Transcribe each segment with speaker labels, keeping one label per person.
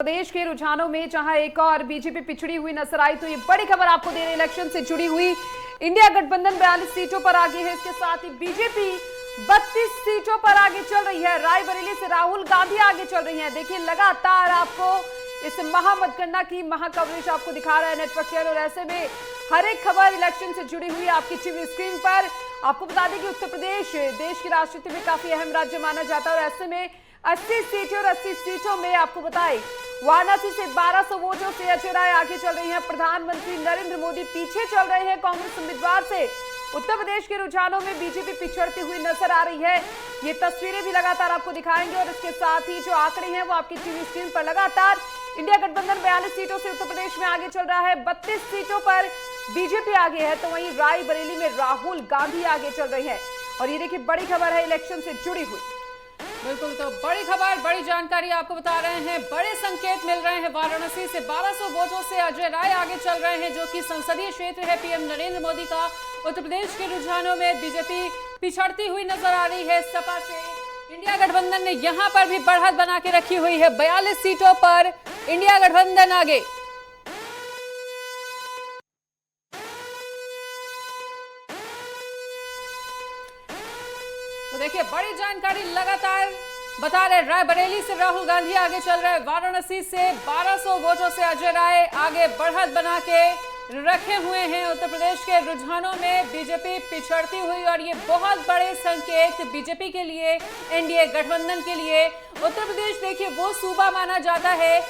Speaker 1: प्रदेश के रुझानों में जहां एक और बीजेपी पिछड़ी हुई नजर आई, तो ये बड़ी खबर आपको दे रहे इलेक्शन से जुड़ी हुई। इंडिया गठबंधन 42 सीटों पर आगे है। इसके साथ ही बीजेपी 32 सीटों पर आगे चल रही है। रायबरेली से राहुल गांधी आगे चल रही हैं। देखिए लगातार आपको इस महामतगणना की महाकवरेज आपको दिखा रहा है नेटवर्क शेयर, और ऐसे में हर एक खबर इलेक्शन से जुड़ी हुई आपकी टीवी स्क्रीन पर। आपको बता दें कि उत्तर प्रदेश देश की राजनीति में काफी अहम राज्य माना जाता है, और ऐसे में 80 सीटें और 80 सीटों में आपको बताएं वाराणसी से 1200 वोटों से अजय राय आगे चल रही हैं। प्रधानमंत्री नरेंद्र मोदी पीछे चल रहे हैं कांग्रेस उम्मीदवार से। उत्तर प्रदेश के रुझानों में बीजेपी पिछड़ती हुई नजर आ रही है। ये तस्वीरें भी लगातार आपको दिखाएंगे, और इसके साथ ही जो आंकड़े हैं वो आपकी टीवी स्क्रीन पर। लगातार इंडिया गठबंधन 42 सीटों से उत्तर प्रदेश में आगे चल रहा है। 32 सीटों पर बीजेपी आगे है, तो वहीं रायबरेली में राहुल गांधी आगे चल रही है। और ये देखिए बड़ी खबर है इलेक्शन से जुड़ी हुई।
Speaker 2: बिल्कुल, तो बड़ी खबर, बड़ी जानकारी आपको बता रहे हैं। बड़े संकेत मिल रहे हैं। वाराणसी से 1200 वोटों से अजय राय आगे चल रहे हैं, जो कि संसदीय क्षेत्र है पीएम नरेंद्र मोदी का। उत्तर प्रदेश के रुझानों में बीजेपी पिछड़ती हुई नजर आ रही है सपा से। इंडिया गठबंधन ने यहां पर भी बढ़त बना के रखी हुई है। 42 सीटों पर इंडिया गठबंधन आगे। तो देखिए बड़ी जानकारी लगातार बता रहे, रायबरेली से राहुल गांधी आगे चल रहे हैं। वाराणसी से 1200 वोटों से अजय राय आगे बढ़त बना के रखे हुए हैं। उत्तर प्रदेश के रुझानों में बीजेपी पिछड़ती हुई, और ये बहुत बड़े संकेत बीजेपी के लिए, एनडीए गठबंधन के लिए। उत्तर प्रदेश देखिए वो सूबा माना जाता है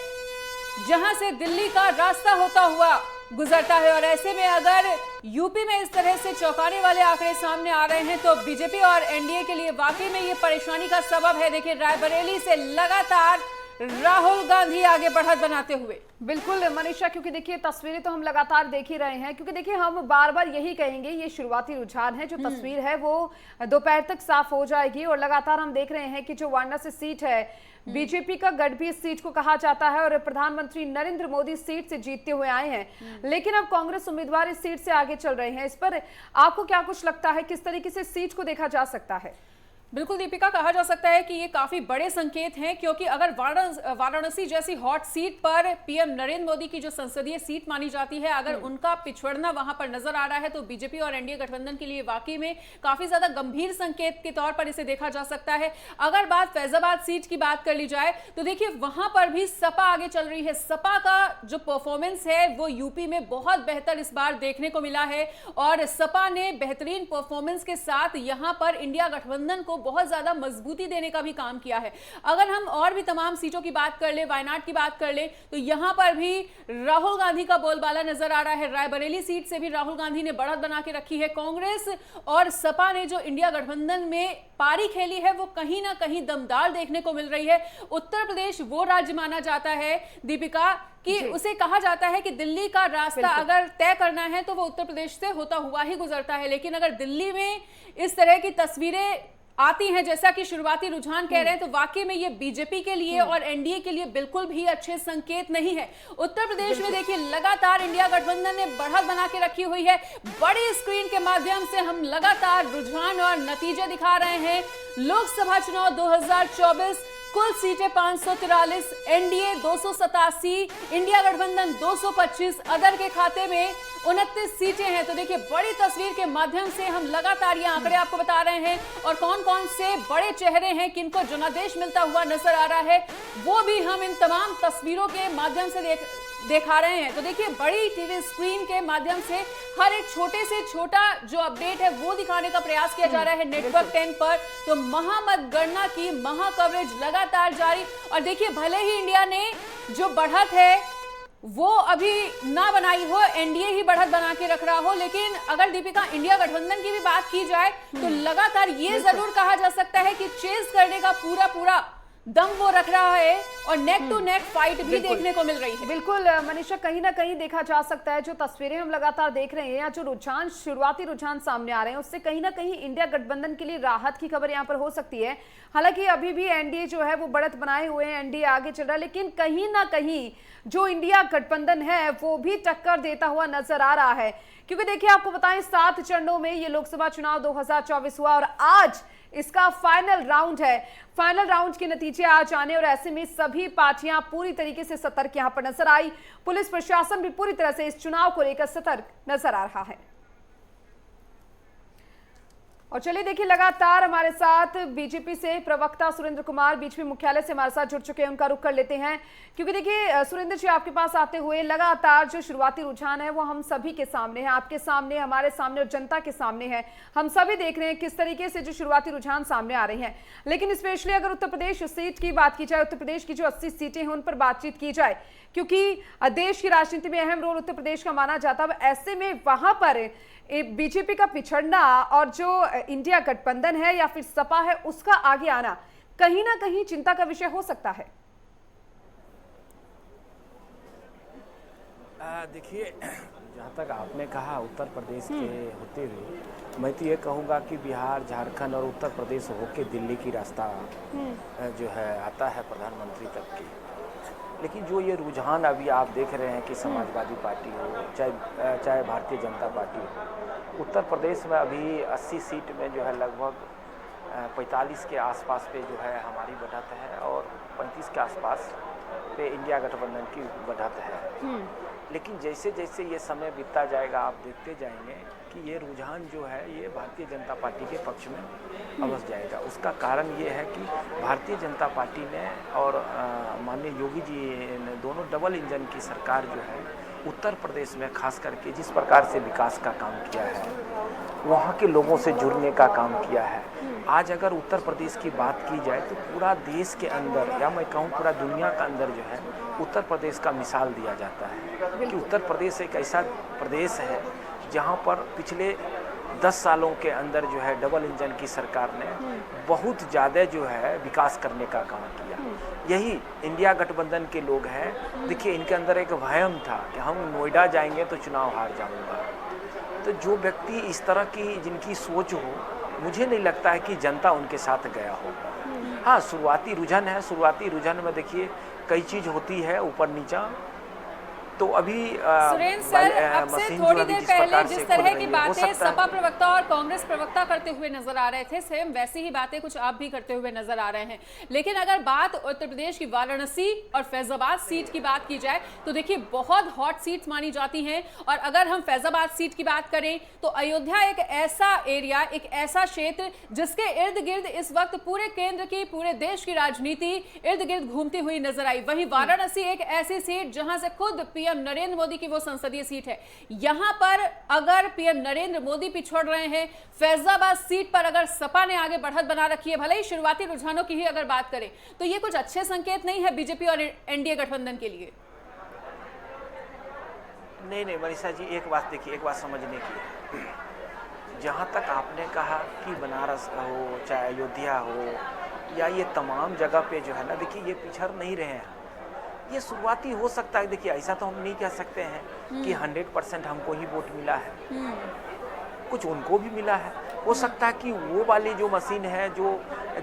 Speaker 2: जहां से दिल्ली का रास्ता होता हुआ गुजरता है, और ऐसे में अगर यूपी में इस तरह से चौंकाने वाले आंकड़े सामने आ रहे हैं, तो बीजेपी और एनडीए के लिए वाकई में ये परेशानी का सबब है। देखिए रायबरेली से लगातार राहुल गांधी आगे बढ़त बनाते हुए।
Speaker 1: बिल्कुल मनीषा, क्योंकि देखिए तस्वीरें तो हम लगातार देख ही रहे हैं, क्योंकि देखिए हम बार बार यही कहेंगे ये शुरुआती रुझान है। जो तस्वीर है वो दोपहर तक साफ हो जाएगी, और लगातार हम देख रहे हैं कि जो वाराणसी सीट है बीजेपी का गढ़ भी इस सीट को कहा जाता है, और प्रधानमंत्री नरेंद्र मोदी सीट से जीतते हुए आए हैं। लेकिन अब कांग्रेस उम्मीदवार इस सीट से आगे चल रहे हैं। इस पर आपको क्या कुछ लगता है, किस तरीके से सीट को देखा जा सकता है?
Speaker 2: बिल्कुल दीपिका, कहा जा सकता है कि ये काफी बड़े संकेत हैं, क्योंकि अगर वाराणसी जैसी हॉट सीट पर पीएम नरेंद्र मोदी की जो संसदीय सीट मानी जाती है, अगर उनका पिछड़ना वहां पर नजर आ रहा है, तो बीजेपी और एनडीए गठबंधन के लिए वाकई में काफी ज्यादा गंभीर संकेत के तौर पर इसे देखा जा सकता है। अगर बात फैजाबाद सीट की बात कर ली जाए, तो देखिए वहां पर भी सपा आगे चल रही है। सपा का जो परफॉर्मेंस है वो यूपी में बहुत बेहतर इस बार देखने को मिला है, और सपा ने बेहतरीन परफॉर्मेंस के साथ यहां पर इंडिया गठबंधन को बहुत ज्यादा मजबूती देने का भी काम किया है। अगर हम और भी तमाम सीटों की बात कर ले, वायनाड की बात कर ले, तो यहां पर भी राहुल गांधी का बोलबाला नजर आ रहा है। रायबरेली सीट से भी राहुल गांधी ने बढ़त बना के रखी है। कांग्रेस और सपा ने जो इंडिया गठबंधन में पारी खेली है वो कहीं ना कहीं दमदार देखने को मिल रही है। उत्तर प्रदेश वो राज्य माना जाता है दीपिका कि उसे कहा जाता है कि दिल्ली का रास्ता अगर तय करना है तो वो उत्तर प्रदेश से होता हुआ ही गुजरता है। लेकिन अगर दिल्ली में इस तरह की तस्वीरें आती हैं जैसा कि शुरुआती रुझान कह रहे हैं, तो वाकई में ये बीजेपी के लिए और एनडीए के लिए बिल्कुल भी अच्छे संकेत नहीं है। उत्तर प्रदेश में देखिए लगातार इंडिया गठबंधन ने बढ़त बना के रखी हुई है। बड़ी स्क्रीन के माध्यम से हम लगातार रुझान और नतीजे दिखा रहे हैं। लोकसभा चुनाव 2024 कुल सीटें 543, एनडीए 287, इंडिया गठबंधन 225, अदर के खाते में 29 सीटें हैं। तो देखिए बड़ी तस्वीर के माध्यम से हम लगातार ये आंकड़े आपको बता रहे हैं, और कौन कौन से बड़े चेहरे हैं किनको जनादेश मिलता हुआ नजर आ रहा है वो भी हम इन तमाम तस्वीरों के माध्यम से दिखा रहे हैं। तो देखिए बड़ी टीवी स्क्रीन के माध्यम से हर एक छोटे से छोटा जो अपडेट है वो दिखाने का प्रयास किया जा रहा है नेटवर्क 10 पर। तो महामतगणना की महा कवरेज लगातार जारी, और देखिए भले ही इंडिया ने जो बढ़त है वो अभी ना बनाई हो, एनडीए ही बढ़त बना के रख रहा हो, लेकिन अगर दीपिका इंडिया गठबंधन की भी बात की जाए तो लगातार ये जरूर कहा जा सकता है कि चेस करने का पूरा दम वो रख रहा है, और नेक टू नेक फाइट भी देखने को मिल रही है।
Speaker 1: बिल्कुल मनीषा, कहीं ना कहीं देखा जा सकता है जो तस्वीरें हम लगातार देख रहे हैं, या जो रुझान शुरुआती रुझान सामने आ रहे हैं, उससे कहीं ना कहीं इंडिया गठबंधन के लिए राहत की खबर यहाँ पर हो सकती है। हालांकि अभी भी एनडीए जो है वो बढ़त बनाए हुए हैं, एनडीए आगे चल रहा है, लेकिन कहीं ना कहीं जो इंडिया गठबंधन है वो भी टक्कर देता हुआ नजर आ रहा है। क्योंकि देखिए आपको बताएं 7 चरणों में ये लोकसभा चुनाव 2024 हुआ, और आज इसका फाइनल राउंड है। फाइनल राउंड के नतीजे आ जाने और ऐसे में सभी पार्टियां पूरी तरीके से सतर्क यहां पर नजर आई। पुलिस प्रशासन भी पूरी तरह से इस चुनाव को लेकर सतर्क नजर आ रहा है। और चलिए देखिए, लगातार हमारे साथ बीजेपी से प्रवक्ता सुरेंद्र कुमार बीजेपी मुख्यालय से हमारे साथ जुड़ चुके हैं, उनका रुख कर लेते हैं। क्योंकि देखिए सुरेंद्र जी, आपके पास आते हुए लगातार जो शुरुआती रुझान है वो हम सभी के सामने है, आपके सामने, हमारे सामने और जनता के सामने है। हम सभी देख रहे हैं किस तरीके से जो शुरुआती रुझान सामने आ रही हैं। लेकिन स्पेशली अगर उत्तर प्रदेश सीट की बात की जाए, उत्तर प्रदेश की जो 80 सीटें हैं उन पर बातचीत की जाए, क्योंकि देश की राजनीति में अहम रोल उत्तर प्रदेश का माना जाता है। ऐसे में वहां पर बीजेपी का पिछड़ना और जो इंडिया गठबंधन है या फिर सपा है उसका आगे आना कहीं ना कहीं चिंता का विषय हो सकता है।
Speaker 3: देखिए, जहाँ तक आपने कहा उत्तर प्रदेश के होते हुए, मैं तो ये कहूँगा कि बिहार, झारखंड और उत्तर प्रदेश होके दिल्ली की रास्ता जो है आता है प्रधानमंत्री तक की। लेकिन जो ये रुझान अभी आप देख रहे हैं कि समाजवादी पार्टी हो चाहे भारतीय जनता पार्टी हो, उत्तर प्रदेश में अभी 80 सीट में जो है लगभग 45 के आसपास पे जो है हमारी बढ़त है और 35 के आसपास पे इंडिया गठबंधन की बढ़त है। लेकिन जैसे जैसे ये समय बीतता जाएगा आप देखते जाएंगे कि ये रुझान जो है ये भारतीय जनता पार्टी के पक्ष में अवश्य जाएगा। उसका कारण ये है कि भारतीय जनता पार्टी ने और माननीय योगी जी ने दोनों डबल इंजन की सरकार जो है उत्तर प्रदेश में खास करके जिस प्रकार से विकास का काम किया है, वहाँ के लोगों से जुड़ने का काम किया है। आज अगर उत्तर प्रदेश की बात की जाए तो पूरा देश के अंदर या मैं कहूँ पूरा दुनिया के अंदर जो है उत्तर प्रदेश का मिसाल दिया जाता है कि उत्तर प्रदेश एक ऐसा प्रदेश है जहाँ पर पिछले 10 सालों के अंदर जो है डबल इंजन की सरकार ने बहुत ज़्यादा जो है विकास करने का काम किया। यही इंडिया गठबंधन के लोग हैं। देखिए, इनके अंदर एक वहम था कि हम नोएडा जाएंगे तो चुनाव हार जाऊंगा। तो जो व्यक्ति इस तरह की जिनकी सोच हो, मुझे नहीं लगता है कि जनता उनके साथ गया होगा। हाँ, शुरुआती रुझान है। शुरुआती रुझान में देखिए कई चीज़ होती है ऊपर नीचा। तो अभी
Speaker 2: सुरेंद्र सर, अब से थोड़ी देर पहले जिस तरह की बातें सपा प्रवक्ता और कांग्रेस प्रवक्ता करते हुए नजर आ रहे थे, सेम वैसी ही बातें कुछ आप भी करते हुए नजर आ रहे हैं। लेकिन अगर बात उत्तर प्रदेश की वाराणसी और फैजाबाद सीट की बात की जाए तो देखिए बहुत हॉट सीट्स मानी जाती हैं। और अगर हम फैजाबाद सीट की बात करें तो अयोध्या एक ऐसा एरिया, एक ऐसा क्षेत्र जिसके इर्द गिर्द इस वक्त पूरे केंद्र की, पूरे देश की राजनीति इर्द गिर्द घूमती हुई नजर आई। वहीं वाराणसी एक ऐसी सीट जहां से खुद पीएम नरेंद्र मोदी की वो संसदीय सीट है। यहां पर अगर पीएम नरेंद्र मोदी पिछड़ रहे हैं, फैजाबाद सीट पर अगर सपा ने आगे बढ़त बना रखी है, भले ही शुरुआती रुझानों की ही अगर बात करें, तो ये कुछ अच्छे संकेत नहीं है बीजेपी और एनडीए गठबंधन के लिए।
Speaker 3: नहीं मनीषा जी, एक बात देखिए, एक बात समझने की, जहां तक आपने कहा कि बनारस हो चाहे अयोध्या हो या ये तमाम जगह पे जो है ना, देखिए ये पिछड़ नहीं रहे हैं। ये शुरुआती हो सकता है। देखिए, ऐसा तो हम नहीं कह सकते हैं कि 100% हमको ही वोट मिला है, कुछ उनको भी मिला है। हो सकता है कि वो वाली जो मशीन है जो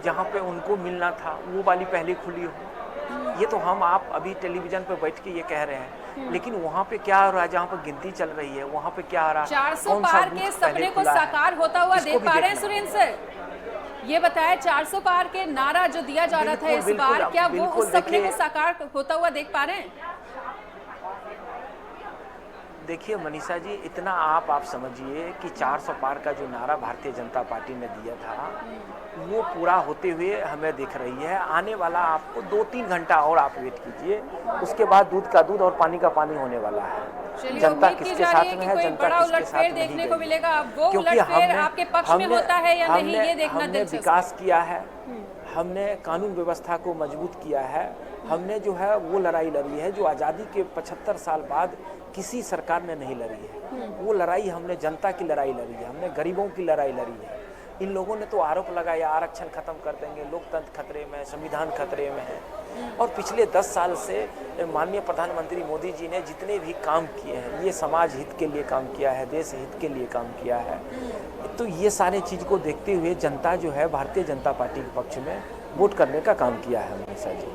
Speaker 3: जहाँ पे उनको मिलना था वो वाली पहले खुली हो। ये तो हम आप अभी टेलीविजन पे बैठ के ये कह रहे हैं, लेकिन वहाँ पे क्या हो रहा है, जहाँ पर गिनती चल रही है वहाँ पे क्या हो रहा है,
Speaker 2: 400 पार के सपने को साकार होता हुआ देख पा रहे हैं सुरेंद्र सर? ये बताया 400 पार के नारा जो दिया जा रहा था इस बार, क्या वो उस सपने को साकार होता हुआ देख पा रहे हैं?
Speaker 3: देखिए मनीषा जी, इतना आप समझिए कि 400 पार का जो नारा भारतीय जनता पार्टी ने दिया था वो पूरा होते हुए हमें दिख रही है। आने वाला आपको 2-3 घंटा और आप वेट कीजिए, उसके बाद दूध का दूध और पानी का पानी होने वाला है। जनता किसके साथ में है, जनता किसके साथ
Speaker 2: देखने को मिलेगा। अब वो उलटफेर आपके पक्ष में होता है या नहीं, ये देखना दिलचस्प है।
Speaker 3: विकास किया है, हमने कानून व्यवस्था को मजबूत किया है, हमने जो है वो लड़ाई लड़ी है जो आज़ादी के 75 साल बाद किसी सरकार ने नहीं लड़ी है। वो लड़ाई हमने जनता की लड़ाई लड़ी है, हमने गरीबों की लड़ाई लड़ी है। इन लोगों ने तो आरोप लगाया आरक्षण खत्म कर देंगे, लोकतंत्र खतरे में है, संविधान खतरे में है। और पिछले 10 साल से माननीय प्रधानमंत्री मोदी जी ने जितने भी काम किए हैं, ये समाज हित के लिए काम किया है, देश हित के लिए काम किया है। तो ये सारे चीज़ को देखते हुए जनता जो है भारतीय जनता पार्टी के पक्ष में वोट करने का काम किया है मनीषा जी।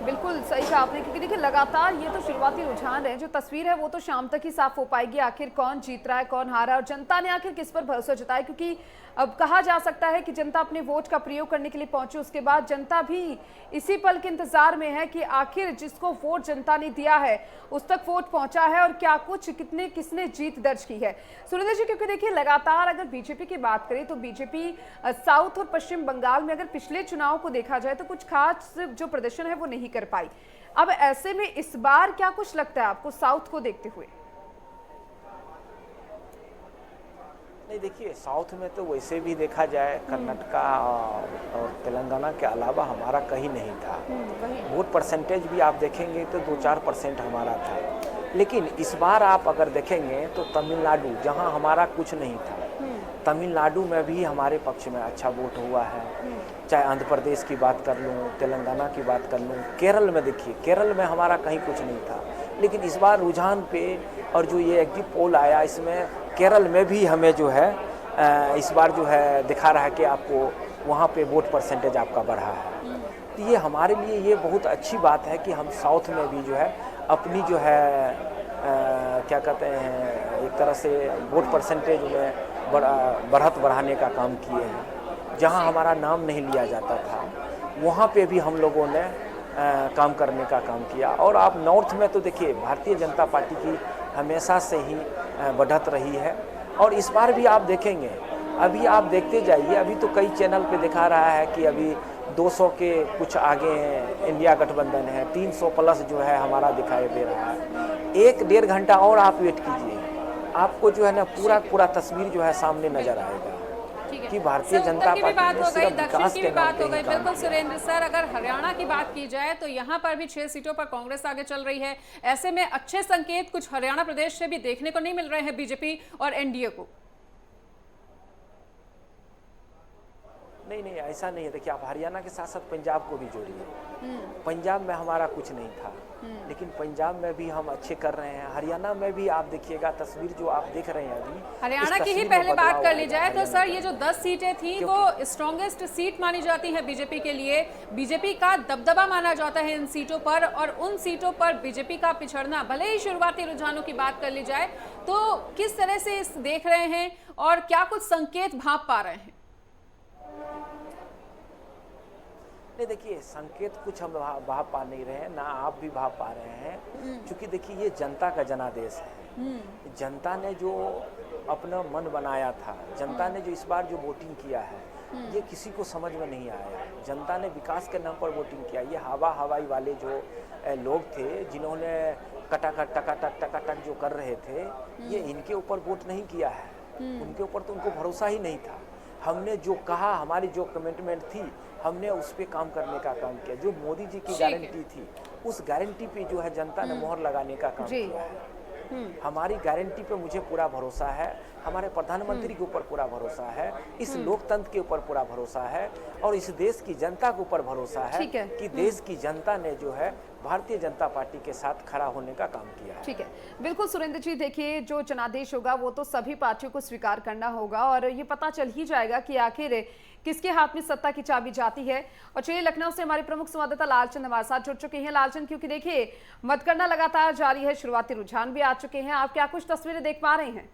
Speaker 1: बिल्कुल सही कहा आपने, क्योंकि देखिए लगातार ये तो शुरुआती रुझान है, जो तस्वीर है वो तो शाम तक ही साफ हो पाएगी आखिर कौन जीत रहा है कौन हारा और जनता ने आखिर किस पर भरोसा जताया। क्योंकि अब कहा जा सकता है कि जनता अपने वोट का प्रयोग करने के लिए पहुंची, उसके बाद जनता भी इसी पल के इंतजार में है कि आखिर जिसको वोट जनता ने दिया है उस तक वोट पहुंचा है और क्या कुछ किसने जीत दर्ज की है। सुरेंद्र जी, क्योंकि देखिए लगातार अगर बीजेपी की बात करें तो बीजेपी साउथ और पश्चिम बंगाल में अगर पिछले चुनाव को देखा जाए तो कुछ खास जो प्रदर्शन है वो नहीं कर पाई। अब ऐसे में इस बार क्या कुछ लगता है आपको साउथ को देखते हुए?
Speaker 3: नहीं, देखिए साउथ में तो वैसे भी देखा जाए कर्नाटका और तेलंगाना के अलावा हमारा कहीं नहीं था। वोट परसेंटेज भी आप देखेंगे तो 2-4% हमारा था। लेकिन इस बार आप अगर देखेंगे तो तमिलनाडु, जहां हमारा कुछ नहीं था, तमिलनाडु में भी हमारे पक्ष में अच्छा वोट हुआ है। चाहे आंध्र प्रदेश की बात कर लूँ, तेलंगाना की बात कर लूँ, केरल में देखिए, केरल में हमारा कहीं कुछ नहीं था। लेकिन इस बार रुझान पे और जो ये एग्जिट पोल आया इसमें केरल में भी हमें जो है इस बार जो है दिखा रहा है कि आपको वहाँ पे वोट परसेंटेज आपका बढ़ा है। तो ये हमारे लिए ये बहुत अच्छी बात है कि हम साउथ में भी जो है अपनी जो है क्या कहते हैं एक तरह से वोट परसेंटेज में बढ़ाने का काम किए हैं। जहां हमारा नाम नहीं लिया जाता था वहां पे भी हम लोगों ने काम करने का काम किया। और आप नॉर्थ में तो देखिए भारतीय जनता पार्टी की हमेशा से ही बढ़त रही है और इस बार भी आप देखेंगे, अभी आप देखते जाइए, अभी तो कई चैनल पे दिखा रहा है कि अभी 200 के कुछ आगे हैं, इंडिया गठबंधन है, 300 प्लस जो है हमारा दिखाई दे रहा है। 1-1.5 घंटा और आप वेट कीजिए, आपको जो है ना पूरा तस्वीर जो है सामने नजर आएगा कि भारतीय जनता पार्टी ने सिर्फ विकास के नाम पे ही काम
Speaker 2: बिल्कुल सुरेंद्र सर, अगर हरियाणा की बात की जाए तो यहाँ पर भी 6 सीटों पर कांग्रेस आगे चल रही है। ऐसे में अच्छे संकेत कुछ हरियाणा प्रदेश से भी देखने को नहीं मिल रहे हैं बीजेपी और एनडीए को।
Speaker 3: नहीं, ऐसा नहीं है। देखिए आप हरियाणा के साथ साथ पंजाब को भी जोड़िए। पंजाब में हमारा कुछ नहीं था, लेकिन पंजाब में भी हम अच्छे कर रहे हैं। हरियाणा में भी आप देखिएगा तस्वीर जो आप देख रहे हैं अभी,
Speaker 2: हरियाणा की ही पहले बात कर ली जाए तो सर ये जो 10 सीटें थी वो स्ट्रॉन्गेस्ट सीट मानी जाती है बीजेपी के लिए। बीजेपी का दबदबा माना जाता है इन सीटों पर और उन सीटों पर बीजेपी का पिछड़ना, भले ही शुरुआती रुझानों की बात कर ली जाए तो किस तरह से इस देख रहे हैं और क्या कुछ संकेत भांप पा रहे हैं?
Speaker 3: नहीं, देखिए संकेत कुछ हम भाव पा नहीं रहे हैं, ना आप भी भाव पा रहे हैं, क्योंकि देखिए ये जनता का जनादेश है। जनता ने जो अपना मन बनाया था, जनता ने जो इस बार जो वोटिंग किया है ये किसी को समझ में नहीं आया। जनता ने विकास के नाम पर वोटिंग किया। ये हवाई वाले जो लोग थे जिन्होंने टकाटक जो कर रहे थे, ये इनके ऊपर वोट नहीं किया है। उनके ऊपर तो उनको भरोसा ही नहीं था। हमने जो कहा, हमारी जो कमिटमेंट थी, हमने उस पे काम करने का काम किया। जो मोदी जी की गारंटी थी उस गारंटी पे जो है जनता ने मोहर लगाने का काम किया है। हमारी गारंटी पे मुझे पूरा भरोसा है, हमारे प्रधानमंत्री के ऊपर पूरा भरोसा है, इस लोकतंत्र के ऊपर पूरा भरोसा है और इस देश की जनता के ऊपर भरोसा है कि देश की जनता ने जो है भारतीय जनता पार्टी के साथ खड़ा होने का काम किया है।
Speaker 1: ठीक है, बिल्कुल सुरेंद्र जी, देखिए जो जनादेश होगा वो तो सभी पार्टियों को स्वीकार करना होगा और ये पता चल ही जाएगा कि आखिर किसके हाथ में सत्ता की चाबी जाती है। और चलिए लखनऊ से हमारे प्रमुख संवाददाता लालचंद हमारे साथ जुड़ चुके हैं। लालचंद, क्योंकि देखिए मतगणना लगातार जारी है, शुरुआती रुझान भी आ चुके हैं, आप क्या कुछ तस्वीरें देख पा रहे हैं?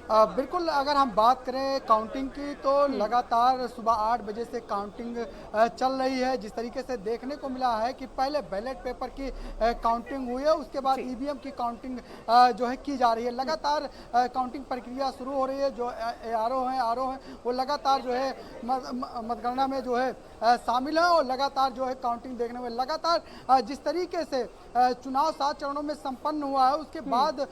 Speaker 4: बिल्कुल, अगर हम बात करें काउंटिंग की तो लगातार सुबह 8 बजे से काउंटिंग चल रही है। जिस तरीके से देखने को मिला है कि पहले बैलेट पेपर की काउंटिंग हुई है, उसके बाद ईवीएम की काउंटिंग जो है की जा रही है। लगातार काउंटिंग प्रक्रिया शुरू हो रही है। जो आरओ हैं वो लगातार जो है मतगणना में जो है शामिल है और लगातार जो है काउंटिंग देखने में लगातार जिस तरीके से चुनाव 7 चरणों में संपन्न हुआ है, उसके बाद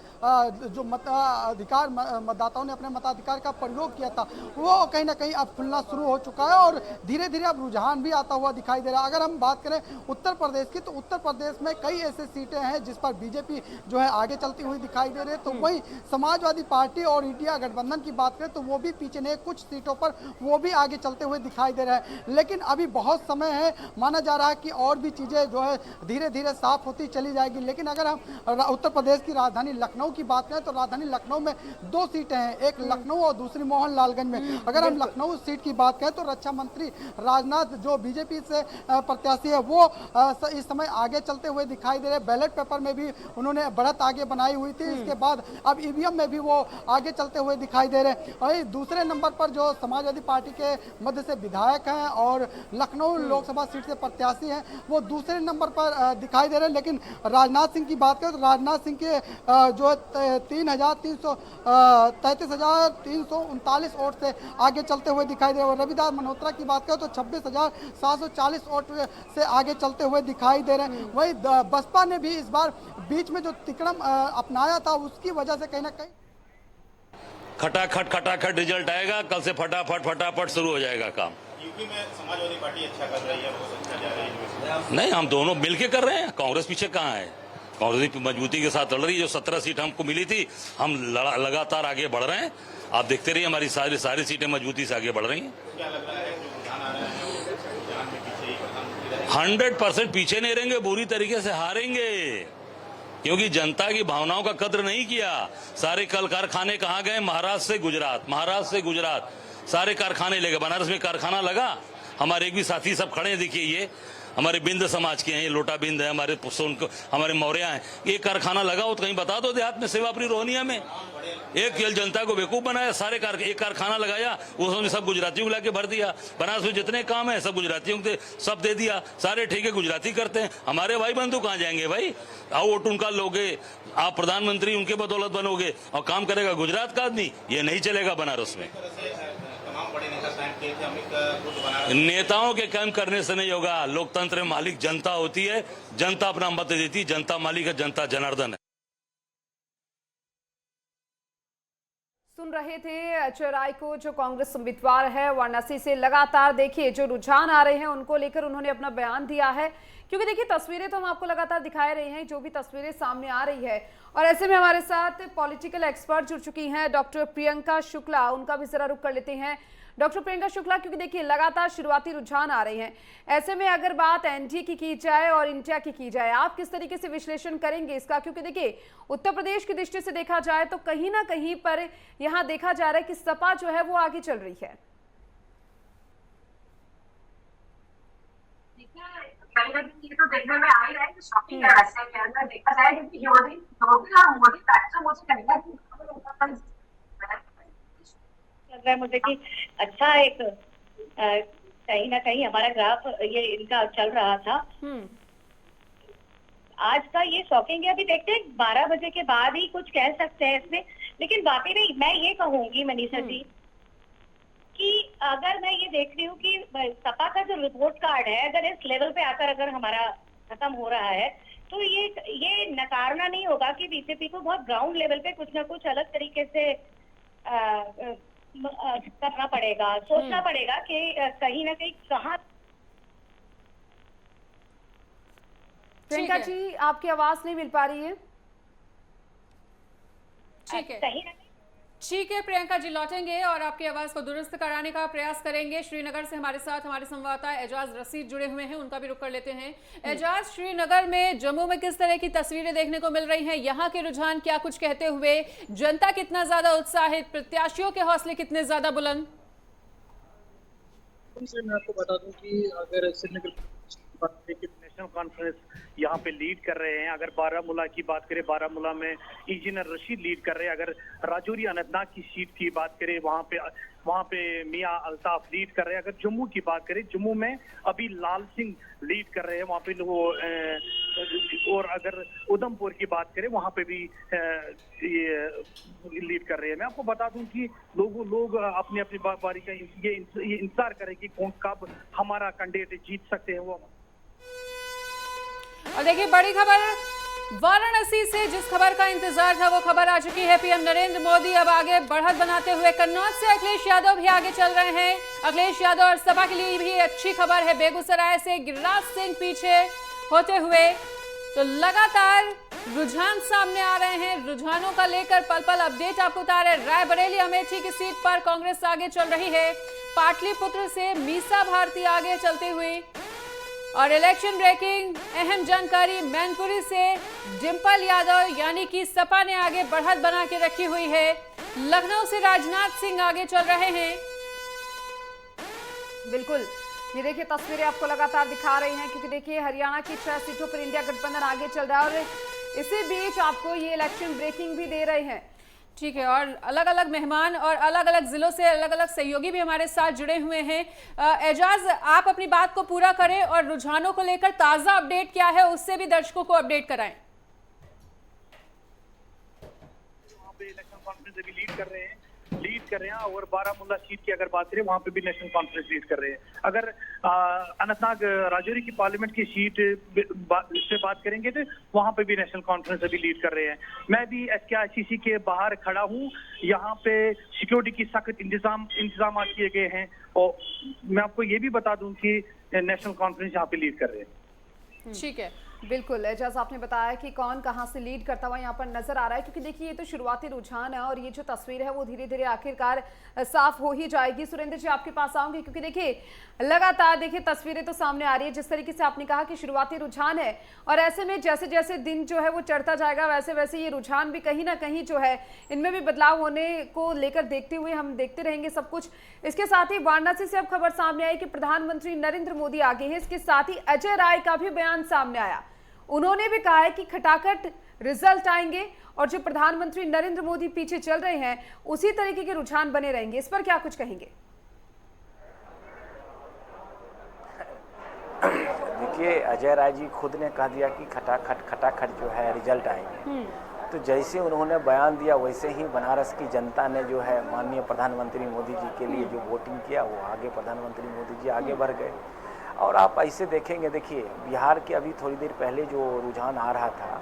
Speaker 4: जो मताधिकार मतदाताओं ने अपने मताधिकार का प्रयोग किया था वो कहीं ना कहीं अब खुलना शुरू हो चुका है और धीरे धीरे अब रुझान भी आता हुआ दिखाई दे रहा है। अगर हम बात करें उत्तर प्रदेश की तो उत्तर प्रदेश में कई ऐसे सीटें हैं जिस पर बीजेपी जो है आगे चलती हुई दिखाई दे रही है। तो वही समाजवादी पार्टी और इंडिया गठबंधन की बात करें तो वो भी पीछे नहीं, कुछ सीटों पर वो भी आगे चलते हुए दिखाई दे रहे हैं। लेकिन अभी बहुत समय है, माना जा रहा है कि और भी चीजें जो है धीरे धीरे साफ होती चली जाएगी। लेकिन अगर हम उत्तर प्रदेश की राजधानी लखनऊ की बात करें तो राजधानी लखनऊ में 2 सीटें सीटें हैं, एक लखनऊ और दूसरी मोहनलालगंज में। अगर हम लखनऊ सीट की बात करें तो रक्षा मंत्री राजनाथ जो बीजेपी से प्रत्याशी है वो इस समय आगे चलते हुए दिखाई दे रहे हैं। बैलेट पेपर में भी उन्होंने बढ़त आगे बनाई हुई थी, इसके बाद अब ईवीएम में भी वो आगे चलते हुए दिखाई दे रहे हैं। और दूसरे नंबर पर जो समाजवादी पार्टी के मध्य से विधायक हैं और लखनऊ लोकसभा सीट से प्रत्याशी हैं वो दूसरे नंबर पर दिखाई दे रहे हैं। लेकिन राजनाथ सिंह की बात करें तो राजनाथ सिंह के जो 33,339 वोट से आगे चलते हुए दिखाई दे रहे हैं। रविदास मल्होत्रा की बात करें तो 26,740 वोट से आगे चलते हुए दिखाई दे रहे हैं। वही बसपा ने भी इस बार बीच में जो तिकड़म अपनाया था उसकी वजह से कहीं ना कहीं
Speaker 5: खटाखट रिजल्ट आएगा। कल से फटाफट शुरू हो जाएगा काम।
Speaker 6: यूपी में समाजवादी पार्टी अच्छा कर रही है, बहुत अच्छा जा रही है।
Speaker 5: नहीं, हम दोनों मिलके कर रहे हैं। कांग्रेस पीछे कहाँ है? कांग्रेस की मजबूती के साथ लड़ रही है। जो 17 सीट हमको मिली थी, हम लगातार आगे बढ़ रहे हैं। आप देखते रहिए, हमारी सारी सीटें मजबूती से आगे बढ़ रही हैं।
Speaker 6: क्या लग रहा है जो रुझान आ रहे हैं
Speaker 5: 100% पीछे नहीं रहेंगे, बुरी तरीके से हारेंगे, क्योंकि जनता की भावनाओं का कद्र नहीं किया। सारे कल कारखाने कहाँ गए? महाराष्ट्र से गुजरात सारे कारखाने ले गए। बनारस में कारखाना लगा। हमारे एक भी साथी सब खड़े हैं, देखिए ये हमारे बिंद समाज के हैं, ये लोटा बिंद है, हमारे मौर्या हैं। ये कारखाना लगा हो तो कहीं बता दो देहात में, सेवापुरी रोहनिया में। एक जनता को बेवकूफ बनाया, एक कारखाना लगाया, उसमें सब गुजरातियों को लाके भर दिया। बनारस में जितने काम है सब गुजरातियों को सब दे दिया। सारे ठेके गुजराती करते हैं। हमारे भाई बंधु कहाँ जाएंगे भाई? आओ वोट उनका लोगे, आप प्रधानमंत्री उनके बदौलत बनोगे और काम करेगा गुजरात का आदमी। ये नहीं चलेगा बनारस में। नेताओं के काम करने से नहीं होगा। लोकतंत्र में मालिक जनता होती है, जनता अपना मत देती, जनता मालिक है, जनता जनार्दन है।
Speaker 1: सुन रहे थे अजय राय को, जो कांग्रेस उम्मीदवार है वाराणसी से। लगातार देखिए जो रुझान आ रहे हैं उनको लेकर उन्होंने अपना बयान दिया है, क्योंकि देखिए तस्वीरें तो हम आपको लगातार दिखाए रहे हैं, जो भी तस्वीरें सामने आ रही है। और ऐसे में हमारे साथ पॉलिटिकल एक्सपर्ट जुड़ चुकी हैं डॉक्टर प्रियंका शुक्ला, उनका भी जरा रुख कर लेते हैं। डॉक्टर प्रियंका शुक्ला, क्योंकि देखिए लगातार शुरुआती रुझान आ रहे हैं, ऐसे में अगर बात एनडीए की जाए और इंडिया की जाए, आप किस तरीके से विश्लेषण करेंगे इसका? क्योंकि देखिए उत्तर प्रदेश की दृष्टि से देखा जाए तो कहीं ना कहीं पर यहां देखा जा रहा है कि सपा जो है वो आगे चल रही है।
Speaker 7: ये तो देखने में आ ही रहा है कि शॉपिंग है वैसे के अंदर देखा जाए, क्योंकि योगी और मोदी फैक्टर मुझे कहीं ना कहीं लग रहा है मुझे कि अच्छा एक कहीं ना कहीं हमारा ग्राफ ये इनका चल रहा था। आज का ये शॉकिंग है। अभी देखते हैं 12 बजे के बाद ही कुछ कह सकते हैं इसमें, लेकिन वाकई में मैं ये कहूंगी मनीषा जी कि अगर मैं ये देख रही हूँ कि सपा का जो रिपोर्ट कार्ड है अगर इस लेवल पे आकर अगर हमारा खत्म हो रहा है तो ये नकारना नहीं होगा कि बीजेपी को बहुत ग्राउंड लेवल पे कुछ ना कुछ अलग तरीके से करना पड़ेगा, सोचना पड़ेगा कि कहीं ना कहीं कहाँ।
Speaker 1: प्रियंका जी, आपकी आवाज नहीं मिल पा रही है।
Speaker 2: ठीक है,
Speaker 7: कहीं ना
Speaker 2: ठीक है प्रियंका जी, लौटेंगे और आपकी आवाज को दुरुस्त कराने का प्रयास करेंगे। श्रीनगर से हमारे साथ हमारे संवाददाता एजाज रशीद जुड़े हुए हैं, उनका भी रुख कर लेते हैं। एजाज, श्रीनगर में जम्मू में किस तरह की तस्वीरें देखने को मिल रही हैं? यहाँ के रुझान क्या कुछ कहते हुए? जनता कितना ज्यादा उत्साहित, प्रत्याशियों के हौसले कितने ज्यादा बुलंद?
Speaker 8: मैं आपको बता दूं कि अगर श्रीनगर नेशनल कॉन्फ्रेंस यहाँ पे लीड कर रहे हैं। अगर बारामूला की बात करें, बारामूला में इंजीनियर रशीद लीड कर रहे हैं। अगर राजौरी अनंतनाग की सीट की बात करें, वहाँ पे मियां अल्ताफ लीड कर रहे हैं। अगर जम्मू की बात करें, जम्मू में अभी लाल सिंह लीड कर रहे हैं वहाँ पे और अगर उधमपुर की बात करें वहाँ पे भी ये लीड कर रहे हैं। मैं आपको बता दूं कि लोग अपनी अपनी बारी का ये इंतजार करें कि कौन कब हमारा कैंडिडेट जीत सकते हैं वो।
Speaker 2: और देखिए बड़ी खबर वाराणसी से, जिस खबर का इंतजार था वो खबर आ चुकी है। पीएम नरेंद्र मोदी अब आगे बढ़त बनाते हुए कन्नौज से अखिलेश यादव भी आगे चल रहे हैं। अखिलेश यादव और सपा के लिए भी अच्छी खबर है। बेगूसराय से गिरिराज सिंह पीछे होते हुए तो लगातार रुझान सामने आ रहे हैं। रुझानों का लेकर पल पल अपडेट आपको बता रहे। रायबरेली अमेठी की सीट पर कांग्रेस आगे चल रही है। पाटलिपुत्र से मीसा भारती आगे चलती हुई और इलेक्शन ब्रेकिंग अहम जानकारी मैनपुरी से डिंपल यादव यानी कि सपा ने आगे बढ़त बना के रखी हुई है। लखनऊ से राजनाथ सिंह आगे चल रहे हैं।
Speaker 1: बिल्कुल, ये देखिए तस्वीरें आपको लगातार दिखा रही हैं क्योंकि देखिए हरियाणा की 6 सीटों पर इंडिया गठबंधन आगे चल रहा है और इसी बीच आपको ये इलेक्शन ब्रेकिंग भी दे रहे हैं।
Speaker 2: ठीक है, और अलग अलग मेहमान और अलग अलग जिलों से अलग अलग सहयोगी भी हमारे साथ जुड़े हुए हैं। एजाज, आप अपनी बात को पूरा करें और रुझानों को लेकर ताजा अपडेट क्या है उससे भी दर्शकों को अपडेट कराएं।
Speaker 8: वहाँ पे इलेक्शन कॉन्फ्रेंस अभी लीड कर रहे हैं और बारामूला सीट की अगर बात करें वहाँ पे भी नेशनल कॉन्फ्रेंस लीड कर रहे हैं। अगर अनंतनाग राजौरी की पार्लियामेंट की सीट से बात करेंगे तो वहाँ पे भी नेशनल कॉन्फ्रेंस अभी लीड कर रहे हैं। मैं भी SKICC के बाहर खड़ा हूँ। यहाँ पे सिक्योरिटी की सख्त इंतजाम किए गए हैं और मैं आपको ये भी बता दूं कि नेशनल कॉन्फ्रेंस यहाँ पे लीड कर रहे हैं।
Speaker 2: ठीक है,
Speaker 1: बिल्कुल, एजाज आपने बताया कि कौन कहां से लीड करता हुआ यहाँ पर नजर आ रहा है क्योंकि देखिए ये तो शुरुआती रुझान है और ये जो तस्वीर है वो धीरे धीरे आखिरकार साफ हो ही जाएगी। सुरेंद्र जी आपके पास आऊंगी क्योंकि देखिए लगातार देखिए तस्वीरें तो सामने आ रही है। जिस तरीके से आपने कहा कि शुरुआती रुझान है और ऐसे में जैसे जैसे दिन जो है वो चढ़ता जाएगा वैसे वैसे ये रुझान भी कहीं ना कहीं जो है इनमें भी बदलाव होने को लेकर देखते हुए हम देखते रहेंगे सब कुछ। इसके साथ ही वाराणसी से अब खबर सामने आई कि प्रधानमंत्री नरेंद्र मोदी आगे हैं। इसके साथ ही अजय राय का भी बयान सामने आया। उन्होंने भी कहा है कि खटाखट रिजल्ट आएंगे और जो प्रधानमंत्री नरेंद्र मोदी पीछे चल रहे हैं उसी तरीके के रुझान बने रहेंगे। इस पर क्या कुछ कहेंगे?
Speaker 3: देखिए अजय राय जी खुद ने कह दिया कि खटाखट जो है रिजल्ट आएंगे। तो जैसे उन्होंने बयान दिया वैसे ही बनारस की जनता ने जो है माननीय प्रधानमंत्री मोदी जी के लिए जो वोटिंग किया वो आगे प्रधानमंत्री मोदी जी आगे बढ़ गए। और आप ऐसे देखेंगे, देखिए बिहार के अभी थोड़ी देर पहले जो रुझान आ रहा था,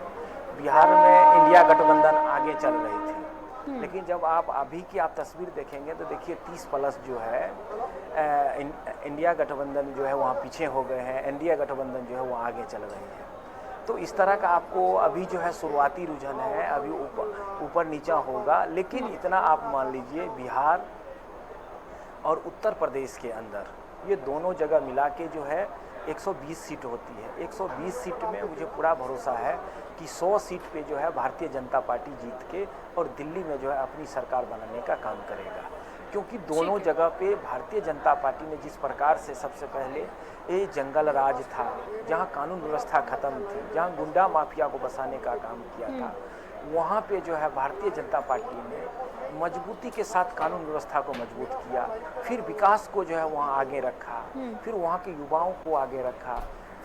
Speaker 3: बिहार में इंडिया गठबंधन आगे चल रही थी, लेकिन जब आप अभी की आप तस्वीर देखेंगे तो देखिए 30+ जो है इंडिया गठबंधन जो है वहाँ पीछे हो गए हैं, इंडिया गठबंधन जो है वो आगे चल रही है। तो इस तरह का आपको अभी जो है शुरुआती रुझान है, अभी ऊपर नीचा होगा, लेकिन इतना आप मान लीजिए बिहार और उत्तर प्रदेश के अंदर ये दोनों जगह मिला के जो है 120 सीट होती है। 120 सीट में मुझे पूरा भरोसा है कि 100 सीट पे जो है भारतीय जनता पार्टी जीत के और दिल्ली में जो है अपनी सरकार बनाने का काम करेगा, क्योंकि दोनों जगह पे भारतीय जनता पार्टी ने जिस प्रकार से सबसे पहले ये जंगल राज था, जहां कानून व्यवस्था खत्म थी, जहां गुंडा माफिया को बसाने का काम किया था, वहाँ पे जो है भारतीय जनता पार्टी ने मजबूती के साथ कानून व्यवस्था को मजबूत किया, फिर विकास को जो है वहाँ आगे रखा, फिर वहाँ के युवाओं को आगे रखा,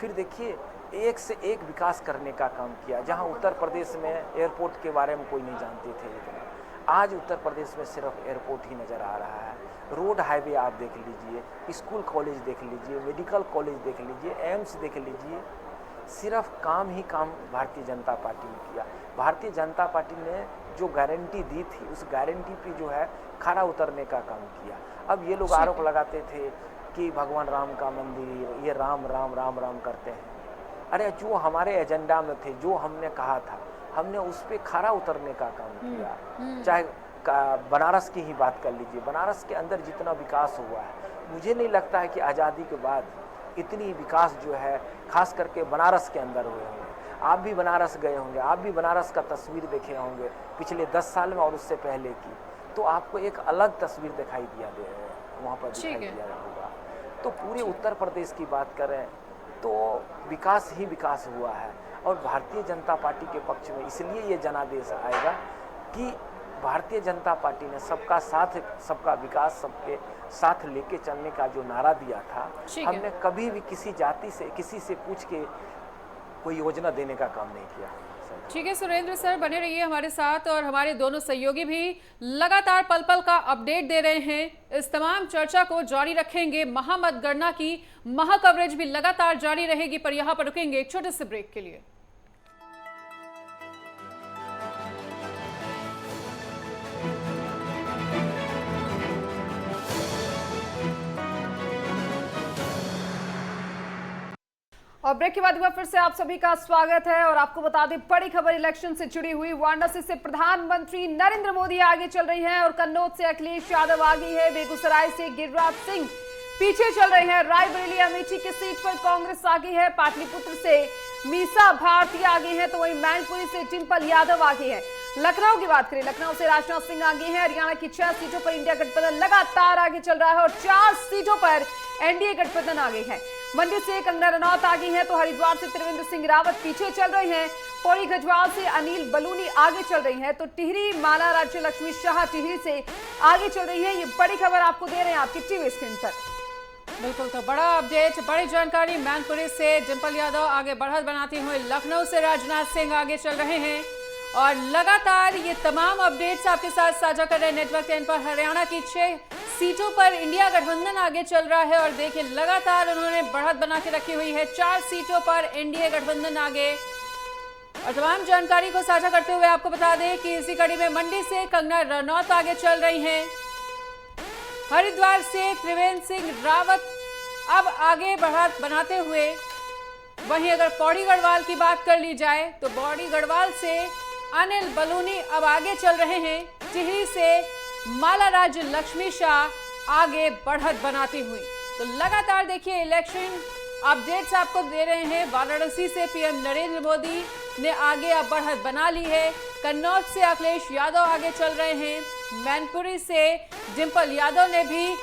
Speaker 3: फिर देखिए एक से एक विकास करने का काम किया। जहाँ उत्तर प्रदेश में एयरपोर्ट के बारे में कोई नहीं जानते थे, लेकिन आज उत्तर प्रदेश में सिर्फ एयरपोर्ट ही नज़र आ रहा है। रोड हाईवे आप देख लीजिए, स्कूल कॉलेज देख लीजिए, मेडिकल कॉलेज देख लीजिए, एम्स देख लीजिए, सिर्फ काम ही काम भारतीय जनता पार्टी ने किया। भारतीय जनता पार्टी ने जो गारंटी दी थी उस गारंटी पे जो है खरा उतरने का काम किया। अब ये लोग आरोप लगाते थे कि भगवान राम का मंदिर, ये राम राम राम राम करते हैं। अरे जो हमारे एजेंडा में थे, जो हमने कहा था, हमने उस पर खरा उतरने का काम किया। चाहे बनारस की ही बात कर लीजिए, बनारस के अंदर जितना विकास हुआ है, मुझे नहीं लगता है कि आज़ादी के बाद इतनी विकास जो है खास करके बनारस के अंदर हुए होंगे। आप भी बनारस गए होंगे, आप भी बनारस का तस्वीर देखे होंगे पिछले 10 साल में और उससे पहले की, तो आपको एक अलग तस्वीर दिखाई दिया वहाँ पर दिखाई दिया होगा। तो पूरे उत्तर प्रदेश की बात करें तो विकास ही विकास हुआ है, और भारतीय जनता पार्टी के पक्ष में इसलिए ये जनादेश आएगा कि भारतीय जनता पार्टी ने सबका साथ सबका विकास सबके साथ लेके चलने का जो नारा दिया था, हमने कभी भी किसी जाति से किसी से पूछ के कोई योजना देने का काम नहीं किया।
Speaker 2: ठीक है सुरेंद्र सर, बने रहिए हमारे साथ और हमारे दोनों सहयोगी भी लगातार पल पल का अपडेट दे रहे हैं। इस तमाम चर्चा को जारी रखेंगे, महामतगणना की महा कवरेज भी लगातार जारी रहेगी, पर यहाँ पर रुकेंगे एक छोटे से ब्रेक के लिए।
Speaker 1: और ब्रेक के बाद हुआ फिर से आप सभी का स्वागत है और आपको बता दें बड़ी खबर इलेक्शन से जुड़ी हुई। वाराणसी से प्रधानमंत्री नरेंद्र मोदी आगे चल रही हैं और कन्नौज से अखिलेश यादव आगे है, बेगूसराय से गिरिराज सिंह पीछे चल रहे हैं। रायबरेली अमेठी की सीट पर कांग्रेस आगे है, पाटलिपुत्र से मीसा भारती आगे हैं, तो वहीं मैनपुरी से डिंपल यादव आगे है। लखनऊ की बात करें, लखनऊ से राजनाथ सिंह आगे हैं। हरियाणा की 6 सीटों पर इंडिया गठबंधन लगातार आगे चल रहा है और 4 सीटों पर एनडीए गठबंधन आगे है। मंडी से कंगना रनौत आगे हैं, तो हरिद्वार से त्रिवेंद्र सिंह रावत पीछे चल रहे हैं। पौड़ी गढ़वाल से अनिल बलूनी आगे चल रही है, तो टिहरी माला राज्य लक्ष्मी शाह टिहरी से आगे चल रही है। ये बड़ी खबर आपको दे रहे हैं आपकी टीवी स्क्रीन पर।
Speaker 2: बिल्कुल, तो बड़ा अपडेट, बड़ी जानकारी। मैनपुरी से डिंपल यादव आगे बढ़त बनाती हुई, लखनऊ से राजनाथ सिंह आगे चल रहे हैं और लगातार ये तमाम अपडेट्स आपके साथ साझा कर रहे हैं नेटवर्क 10 पर। हरियाणा की 6 सीटों पर इंडिया गठबंधन आगे चल रहा है और देखिए लगातार उन्होंने बढ़त बना के रखी हुई है। 4 सीटों पर एनडीए गठबंधन आगे। और तमाम जानकारी को साझा करते हुए आपको बता दें कि इसी कड़ी में मंडी से कंगना रनौत आगे चल रही हैं। हरिद्वार से त्रिवेंद्र सिंह रावत अब आगे बढ़त बनाते हुए, वहीं अगर पौड़ी गढ़वाल की बात कर ली जाए तो पौड़ी गढ़वाल से अनिल बलूनी अब आगे चल रहे हैं। टिहरी से माला राज्य लक्ष्मी शाह आगे बढ़त बनाती हुई। तो लगातार देखिए इलेक्शन अपडेट्स आपको दे रहे हैं। वाराणसी से पीएम नरेंद्र मोदी ने आगे अब बढ़त बना ली है। कन्नौज से अखिलेश यादव आगे चल रहे हैं। मैनपुरी से डिंपल यादव ने भी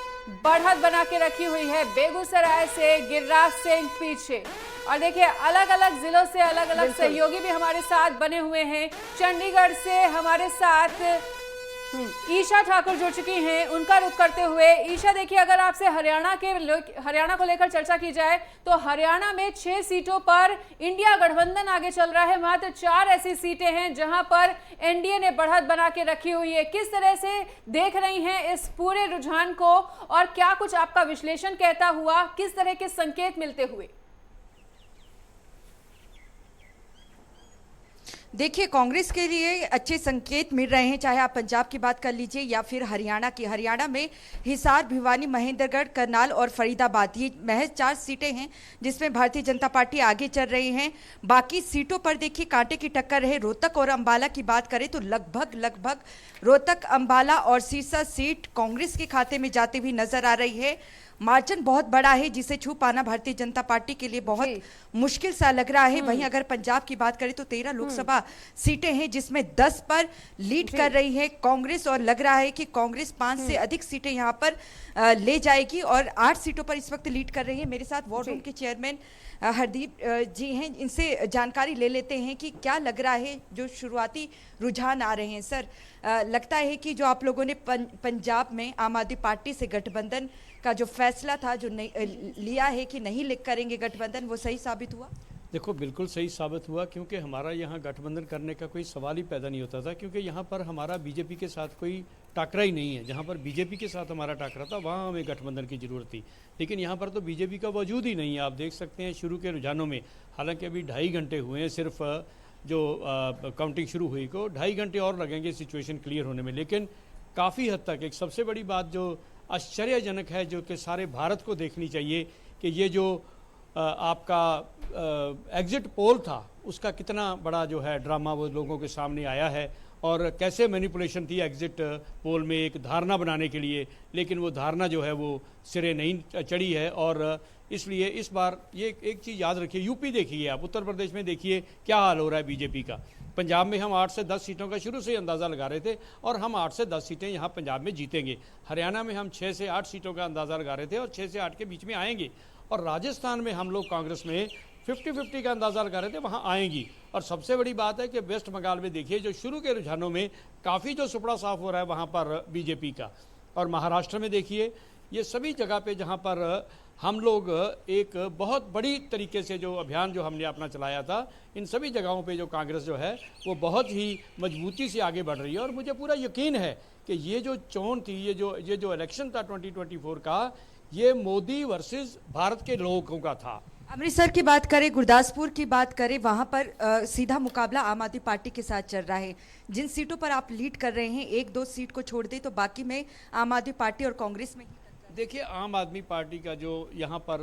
Speaker 2: बढ़त बना के रखी हुई है। बेगूसराय से गिरिराज सिंह पीछे। और देखिए अलग अलग जिलों से अलग अलग सहयोगी भी हमारे साथ बने हुए हैं। चंडीगढ़ से हमारे साथ ईशा ठाकुर जुड़ चुकी हैं, उनका रुख करते हुए। ईशा, देखिए अगर आपसे हरियाणा को लेकर चर्चा की जाए तो हरियाणा में 6 सीटों पर इंडिया गठबंधन आगे चल रहा है। मात्र 4 ऐसी सीटें हैं जहां पर एनडीए ने बढ़त बना के रखी हुई है। किस तरह से देख रही हैं इस पूरे रुझान को और क्या कुछ आपका विश्लेषण कहता हुआ, किस तरह के संकेत मिलते हुए?
Speaker 9: देखिए, कांग्रेस के लिए अच्छे संकेत मिल रहे हैं, चाहे आप पंजाब की बात कर लीजिए या फिर हरियाणा की। हरियाणा में हिसार, भिवानी, महेंद्रगढ़, करनाल और फरीदाबाद, ये महज 4 सीटें हैं जिसमें भारतीय जनता पार्टी आगे चल रही हैं। बाकी सीटों पर देखिए कांटे की टक्कर है। रोहतक और अंबाला की बात करें तो लगभग रोहतक, अंबाला और सिरसा सीट कांग्रेस के खाते में जाती हुई नजर आ रही है। मार्जिन बहुत बड़ा है जिसे छू पाना भारतीय जनता पार्टी के लिए बहुत मुश्किल सा लग रहा है। वहीं अगर पंजाब की बात करें तो 13 लोकसभा सीटें हैं जिसमें 10 पर लीड कर रही है कांग्रेस और लग रहा है कि कांग्रेस 5 से अधिक सीटें यहां पर ले जाएगी और 8 सीटों पर इस वक्त लीड कर रही है। मेरे साथ वॉर रूम के चेयरमैन हरदीप जी हैं, इनसे जानकारी ले लेते हैं कि क्या लग रहा है जो शुरुआती रुझान आ रहे हैं। सर, लगता है कि जो आप लोगों ने पंजाब में आम आदमी पार्टी से गठबंधन का जो फैसला था, जो लिया है कि नहीं करेंगे गठबंधन, वो सही साबित हुआ?
Speaker 10: देखो, बिल्कुल सही साबित हुआ, क्योंकि हमारा यहाँ गठबंधन करने का कोई सवाल ही पैदा नहीं होता था, क्योंकि यहाँ पर हमारा बीजेपी के साथ कोई टाकरा ही नहीं है। जहाँ पर बीजेपी के साथ हमारा टाकरा था वहाँ हमें गठबंधन की ज़रूरत थी, लेकिन यहाँ पर तो बीजेपी का वजूद ही नहीं है। आप देख सकते हैं शुरू के रुझानों में, हालांकि अभी 2.5 घंटे हुए हैं सिर्फ जो काउंटिंग शुरू हुई को, 2.5 घंटे और लगेंगे सिचुएशन क्लियर होने में। लेकिन काफ़ी हद तक एक सबसे बड़ी बात जो आश्चर्यजनक है, जो कि सारे भारत को देखनी चाहिए, कि ये जो आपका एग्जिट पोल था उसका कितना बड़ा जो है ड्रामा वो लोगों के सामने आया है और कैसे मैनिपुलेशन थी एग्जिट पोल में एक धारणा बनाने के लिए, लेकिन वो धारणा जो है वो सिरे नहीं चढ़ी है। और इसलिए इस बार ये एक चीज़ याद रखिए, यूपी देखिए आप, उत्तर प्रदेश में देखिए क्या हाल हो रहा है बीजेपी का। पंजाब में हम 8 से 10 सीटों का शुरू से अंदाज़ा लगा रहे थे और हम 8 से 10 सीटें यहाँ पंजाब में जीतेंगे। हरियाणा में हम 6 से 8 सीटों का अंदाज़ा लगा रहे थे और 6 से 8 के बीच में आएंगे। और राजस्थान में हम लोग कांग्रेस में 50-50 का अंदाज़ा लगा रहे थे, वहाँ आएंगी। और सबसे बड़ी बात है कि वेस्ट बंगाल में देखिए जो शुरू के रुझानों में काफ़ी जो सुपड़ा साफ हो रहा है वहाँ पर बीजेपी का। और महाराष्ट्र में देखिए, ये सभी जगह पे जहाँ पर हम लोग एक बहुत बड़ी तरीके से जो अभियान जो हमने अपना चलाया था, इन सभी जगहों पे जो कांग्रेस जो है वो बहुत ही मजबूती से आगे बढ़ रही है। और मुझे पूरा यकीन है कि ये जो चोन थी, ये जो इलेक्शन था 2024 का, ये मोदी वर्सेस भारत के लोगों का था।
Speaker 9: अमृतसर की बात करें, गुरदासपुर की बात करें, वहाँ पर सीधा मुकाबला आम आदमी पार्टी के साथ चल रहा है। जिन सीटों पर आप लीड कर रहे हैं, 1-2 सीट को छोड़ दे तो बाकी में आम आदमी पार्टी और कांग्रेस में ही।
Speaker 10: देखिए, आम आदमी पार्टी का जो यहाँ पर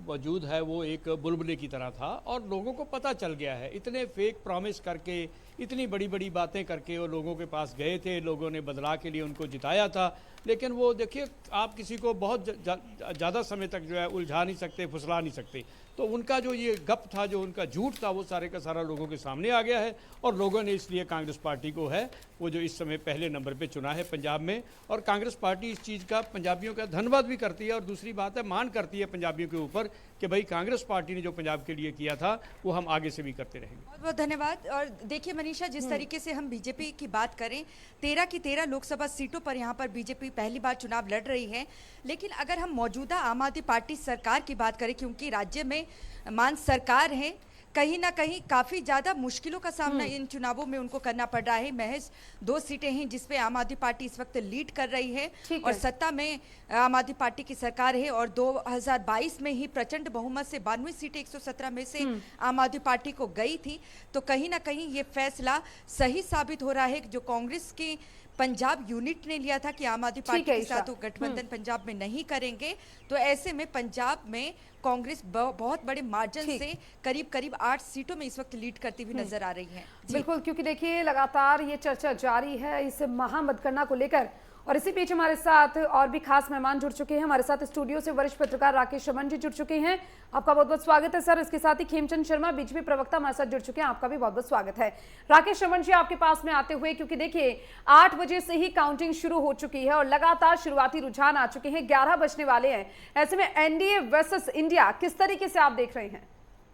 Speaker 10: वजूद है वो एक बुलबुले की तरह था और लोगों को पता चल गया है। इतने फेक प्रॉमिस करके, इतनी बड़ी बड़ी बातें करके वो लोगों के पास गए थे, लोगों ने बदला के लिए उनको जिताया था, लेकिन वो देखिए आप किसी को बहुत ज़्यादा समय तक जो है उलझा नहीं सकते, फुसला नहीं सकते। तो उनका जो ये गप था, जो उनका झूठ था, वो सारे का सारा लोगों के सामने आ गया है और लोगों ने इसलिए कांग्रेस पार्टी को है वो जो इस समय पहले नंबर पे चुना है पंजाब में। और कांग्रेस पार्टी इस चीज़ का पंजाबियों का धन्यवाद भी करती है और दूसरी बात है मान करती है पंजाबियों के ऊपर कि भाई कांग्रेस पार्टी ने जो पंजाब के लिए किया था वो हम आगे से भी करते रहेंगे।
Speaker 9: बहुत बहुत धन्यवाद। और देखिए मनीषा, जिस तरीके से हम बीजेपी की बात करें, 13 की 13 लोकसभा सीटों पर यहाँ पर बीजेपी पहली बार चुनाव लड़ रही है। लेकिन अगर हम मौजूदा आम आदमी पार्टी सरकार की बात करें, क्योंकि राज्य में मान सरकार है, कहीं ना कहीं काफ़ी ज़्यादा मुश्किलों का सामना इन चुनावों में उनको करना पड़ रहा है। महज 2 सीटें हैं जिसपे आम आदमी पार्टी इस वक्त लीड कर रही है और सत्ता में आम आदमी पार्टी की सरकार है। और 2022 में ही प्रचंड बहुमत से 92 सीटें 117 में से आम आदमी पार्टी को गई थी। तो कहीं ना कहीं ये फैसला सही साबित हो रहा है जो कांग्रेस के पंजाब यूनिट ने लिया था कि आम आदमी पार्टी के साथ वो गठबंधन पंजाब में नहीं करेंगे। तो ऐसे में पंजाब में कांग्रेस बहुत बड़े मार्जिन से करीब करीब 8 सीटों में इस वक्त लीड करती हुई नजर आ रही है।
Speaker 1: बिल्कुल, क्योंकि देखिए लगातार ये चर्चा जारी है इस महामतगणना को लेकर और इसी बीच हमारे साथ और भी खास मेहमान जुड़ चुके हैं। हमारे साथ स्टूडियो से वरिष्ठ पत्रकार राकेश रमन जी जुड़ चुके हैं, आपका बहुत बहुत स्वागत है सर। इसके साथ ही खेमचंद शर्मा बीजेपी प्रवक्ता हमारे साथ जुड़ चुके हैं, आपका भी बहुत बहुत स्वागत है। राकेश रमन जी, आपके पास में आते हुए, क्योंकि देखिए 8 बजे से ही काउंटिंग शुरू हो चुकी है और लगातार शुरुआती रुझान आ चुके हैं, 11 बजने वाले हैं। ऐसे में एनडीए वर्सेस इंडिया किस तरीके से आप देख रहे हैं?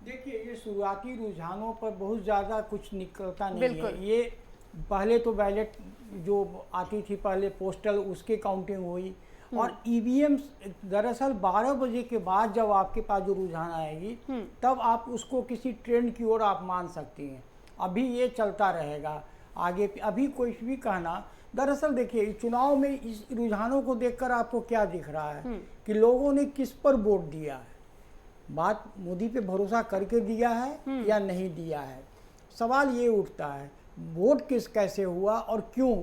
Speaker 11: देखिए, ये शुरुआती रुझानों पर बहुत ज़्यादा कुछ निकलता नहीं है। ये पहले तो बैलेट जो आती थी, पहले पोस्टल, उसकी काउंटिंग हुई और ईवीएम दरअसल 12 बजे के बाद जब आपके पास जो रुझान आएगी तब आप उसको किसी ट्रेंड की ओर आप मान सकती हैं। अभी ये चलता रहेगा आगे, अभी कोई भी कहना। दरअसल देखिए, चुनाव में इस रुझानों को देखकर आपको क्या दिख रहा है कि लोगों ने किस पर वोट दिया है। बात मोदी पे भरोसा करके दिया है या नहीं दिया है, सवाल ये उठता है वोट कैसे हुआ और क्यों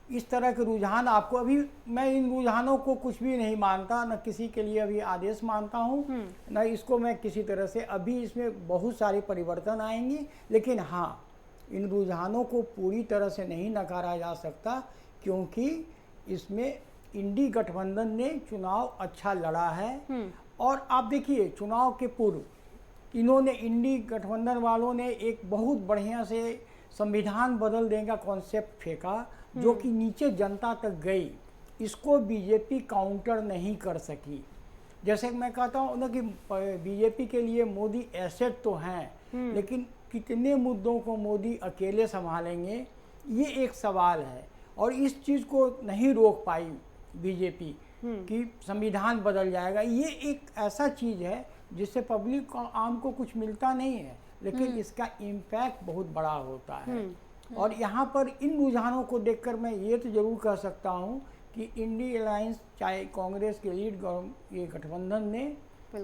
Speaker 11: इस तरह के रुझान आपको। अभी मैं इन रुझानों को कुछ भी नहीं मानता, न किसी के लिए अभी आदेश मानता हूँ, न इसको मैं किसी तरह से, अभी इसमें बहुत सारे परिवर्तन आएंगे। लेकिन हाँ, इन रुझानों को पूरी तरह से नहीं नकारा जा सकता क्योंकि इसमें इंडी गठबंधन ने चुनाव अच्छा लड़ा है। और आप देखिए, चुनाव के पूर्व इन्होंने, इंडी गठबंधन वालों ने एक बहुत बढ़िया से संविधान बदल देने का कॉन्सेप्ट फेंका जो कि नीचे जनता तक गई। इसको बीजेपी काउंटर नहीं कर सकी। जैसे मैं कहता हूँ ना कि बीजेपी के लिए मोदी एसेट तो हैं, लेकिन कितने मुद्दों को मोदी अकेले संभालेंगे, ये एक सवाल है। और इस चीज़ को नहीं रोक पाई बीजेपी कि संविधान बदल जाएगा। ये एक ऐसा चीज़ है जिससे पब्लिक आम को कुछ मिलता नहीं है, लेकिन इसका इम्पैक्ट बहुत बड़ा होता है। और यहाँ पर इन रुझानों को देखकर मैं ये तो ज़रूर कह सकता हूँ कि इंडी अलायंस, चाहे कांग्रेस के लीड ये गठबंधन ने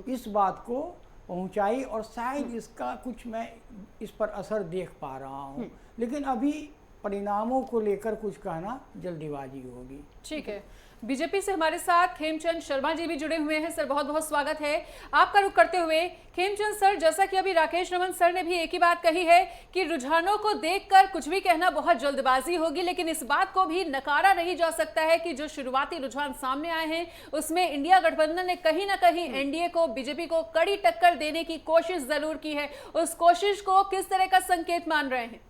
Speaker 11: इस बात को पहुँचाई और शायद इसका कुछ मैं इस पर असर देख पा रहा हूँ। लेकिन अभी परिणामों को लेकर कुछ कहना जल्दीबाजी होगी।
Speaker 2: ठीक है, बीजेपी से हमारे साथ खेमचंद शर्मा जी भी जुड़े हुए हैं। सर, बहुत बहुत स्वागत है। आपका रुख करते हुए खेमचंद सर, जैसा कि अभी राकेश रमन सर ने भी एक ही बात कही है कि रुझानों को देखकर कुछ भी कहना बहुत जल्दबाजी होगी, लेकिन इस बात को भी नकारा नहीं जा सकता है कि जो शुरुआती रुझान सामने आए हैं उसमें इंडिया गठबंधन ने कहीं ना कहीं एनडीए को, बीजेपी को कड़ी टक्कर देने की कोशिश जरूर की है। उस कोशिश को किस तरह का संकेत मान रहे हैं?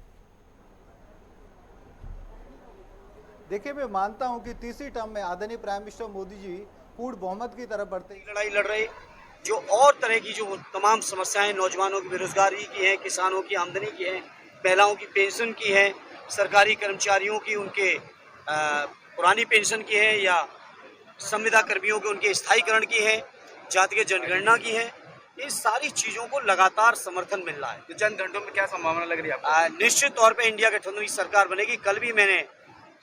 Speaker 12: देखिए, मैं मानता हूं कि तीसरी टर्म में आदरणीय प्राइम मिनिस्टर मोदी जी पूर्ण बहुमत की तरफ बढ़ते लड़ाई लड़ रहे, जो और तरह की जो तमाम समस्याएं नौजवानों की बेरोजगारी की हैं, किसानों की आमदनी की हैं, महिलाओं की पेंशन की है, सरकारी कर्मचारियों की उनके पुरानी पेंशन की है, या संविदा कर्मियों के उनके स्थायीकरण की है, जातीय जनगणना की है, ये सारी चीज़ों को लगातार समर्थन मिल रहा है।
Speaker 6: तो चंद घंटों में क्या संभावना लग रही है आपको?
Speaker 12: निश्चित तौर पर इंडिया गठबंधन की सरकार बनेगी। कल भी मैंने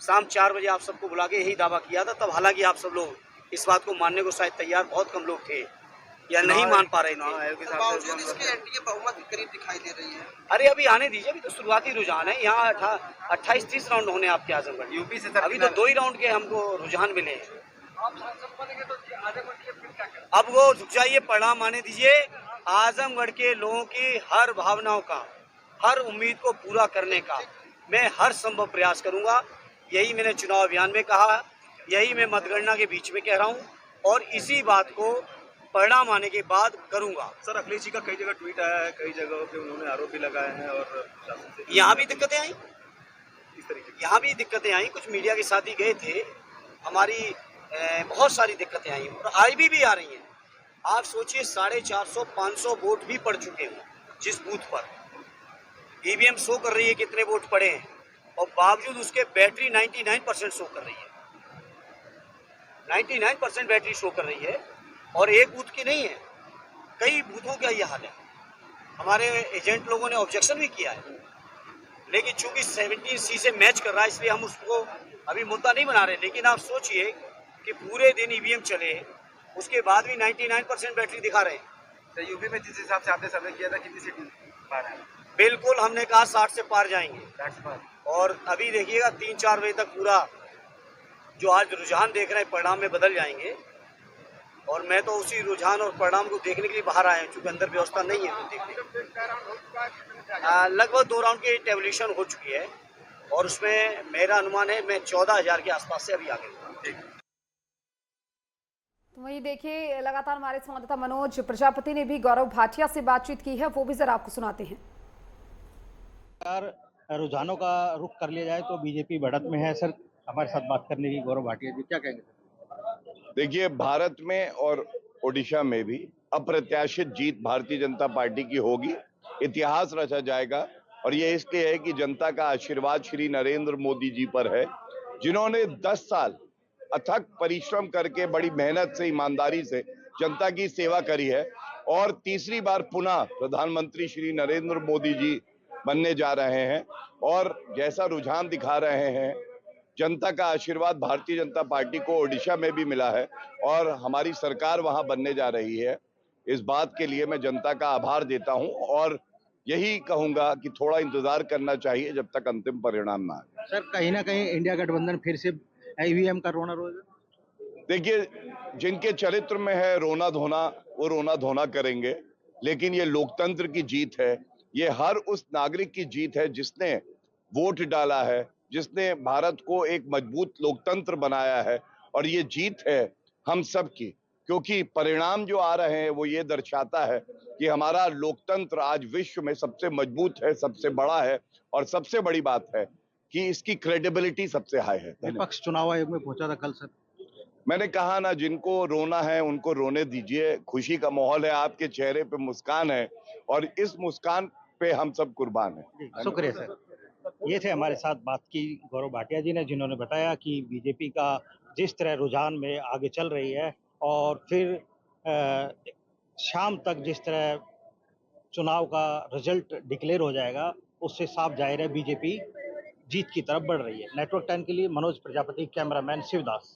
Speaker 12: शाम 4 बजे आप सबको बुला के यही दावा किया था, तब हालांकि आप सब लोग इस बात को मानने को शायद तैयार, बहुत कम लोग थे या नहीं मान पा रहे थे।
Speaker 13: बहुमत करीब दिखाई दे रही है।
Speaker 12: अरे अभी आने दीजिए, अभी तो शुरुआती रुझान है। यहाँ 28-30 राउंड होने आपके आजमगढ़, यूपी से अभी तो 2 ही राउंड के हमको रुझान मिले हैं। अब वो झुक जाइए, परिणाम आने दीजिए। आजमगढ़ के लोगों की हर भावनाओं का, हर उम्मीद को पूरा करने का मैं हर संभव प्रयास करूंगा। यही मैंने चुनाव अभियान में कहा, यही मैं मतगणना के बीच में कह रहा हूं और इसी बात को परिणाम आने के बाद करूंगा।
Speaker 6: सर, अखिलेश जी का कई जगह ट्वीट आया है, कई जगहों पे उन्होंने आरोप भी लगाए हैं और
Speaker 12: यहाँ भी दिक्कतें आई,
Speaker 6: इस तरीके
Speaker 12: यहाँ भी दिक्कतें आई। कुछ मीडिया के साथ ही गए थे, हमारी बहुत सारी दिक्कतें आई और आई भी आ रही हैं। आप सोचिए 450-500 वोट भी पड़ चुके हैं जिस बूथ पर ईवीएम शो कर रही है कितने वोट पड़े हैं और बावजूद उसके बैटरी 99% शो कर रही है। 99% बैटरी शो कर रही है और एक बूथ की नहीं है, कई बूथों का ये हाल है। हमारे एजेंट लोगों ने ऑब्जेक्शन भी किया है, लेकिन चूंकि 17C से मैच कर रहा है इसलिए हम उसको अभी मुद्दा नहीं बना रहे। लेकिन आप सोचिए कि पूरे दिन ईवीएम चले, उसके बाद भी 99% बैटरी दिखा रहे हैं।
Speaker 6: यूपी में जिस हिसाब से आपने सर्वे किया था, कितनी सीट पार है?
Speaker 12: बिल्कुल, हमने कहा 60 से पार जाएंगे। और अभी देखिएगा 3-4 बजे तक पूरा जो आज रुझान देख रहे हैं परिणाम में बदल जाएंगे और मैं तो उसी रुझान और परिणाम को देखने के लिए बाहर आया हूँ, क्योंकि अंदर व्यवस्था नहीं है तो देखने। लगभग 2 राउंड की टेबुलेशन हो चुकी है और उसमें मेरा अनुमान है मैं 14,000 के आसपास से अभी आगे हूँ।
Speaker 1: तो वही देखिए, लगातार हमारे संवाददाता मनोज प्रजापति ने भी गौरव भाटिया से बातचीत की है, वो भी जरा आपको सुनाते हैं।
Speaker 14: रुझानों का रुख कर लिया जाए तो बीजेपी बढ़त में है। सर, हमारे साथ बात करने की गौरव भाटिया जी, क्या कहेंगे?
Speaker 15: देखिए, भारत में और ओडिशा में भी अप्रत्याशित जीत भारतीय जनता पार्टी की होगी, इतिहास रचा जाएगा और ये इसलिए है कि जनता का आशीर्वाद श्री नरेंद्र मोदी जी पर है, जिन्होंने 10 साल अथक परिश्रम करके बड़ी मेहनत से, ईमानदारी से जनता की सेवा करी है और तीसरी बार पुनः प्रधानमंत्री श्री नरेंद्र मोदी जी बनने जा रहे हैं और जैसा रुझान दिखा रहे हैं, जनता का आशीर्वाद भारतीय जनता पार्टी को ओडिशा में भी मिला है और हमारी सरकार वहां बनने जा रही है। इस बात के लिए मैं जनता का आभार देता हूं और यही कहूंगा कि थोड़ा इंतजार करना चाहिए जब तक अंतिम परिणाम ना आए।
Speaker 14: सर, कहीं ना कहीं इंडिया गठबंधन फिर से ईवीएम का रोना रोएगा?
Speaker 15: देखिए, जिनके चरित्र में है रोना धोना, वो रोना धोना करेंगे, लेकिन ये लोकतंत्र की जीत है। ये हर उस नागरिक की जीत है जिसने वोट डाला है, जिसने भारत को एक मजबूत लोकतंत्र बनाया है और ये जीत है हम सब की, क्योंकि परिणाम जो आ रहे हैं वो ये दर्शाता है कि हमारा लोकतंत्र आज विश्व में सबसे मजबूत है, सबसे बड़ा है और सबसे बड़ी बात है कि इसकी क्रेडिबिलिटी सबसे हाई है।
Speaker 14: विपक्ष चुनाव आयोग में पहुंचा था कल। सर,
Speaker 15: मैंने कहा ना, जिनको रोना है उनको रोने दीजिए, खुशी का माहौल है, आपके चेहरे पे मुस्कान है और इस मुस्कान पे हम सब कुर्बान हैं।
Speaker 14: शुक्रिया सर। ये थे हमारे साथ बात की गौरव भाटिया जी ने, जिन्होंने बताया कि बीजेपी का जिस तरह रुझान में आगे चल रही है और फिर शाम तक जिस तरह चुनाव का रिजल्ट डिक्लेयर हो जाएगा, उससे साफ जाहिर है बीजेपी जीत की तरफ बढ़ रही है। नेटवर्क 10 के लिए मनोज प्रजापति, कैमरामैन शिवदास।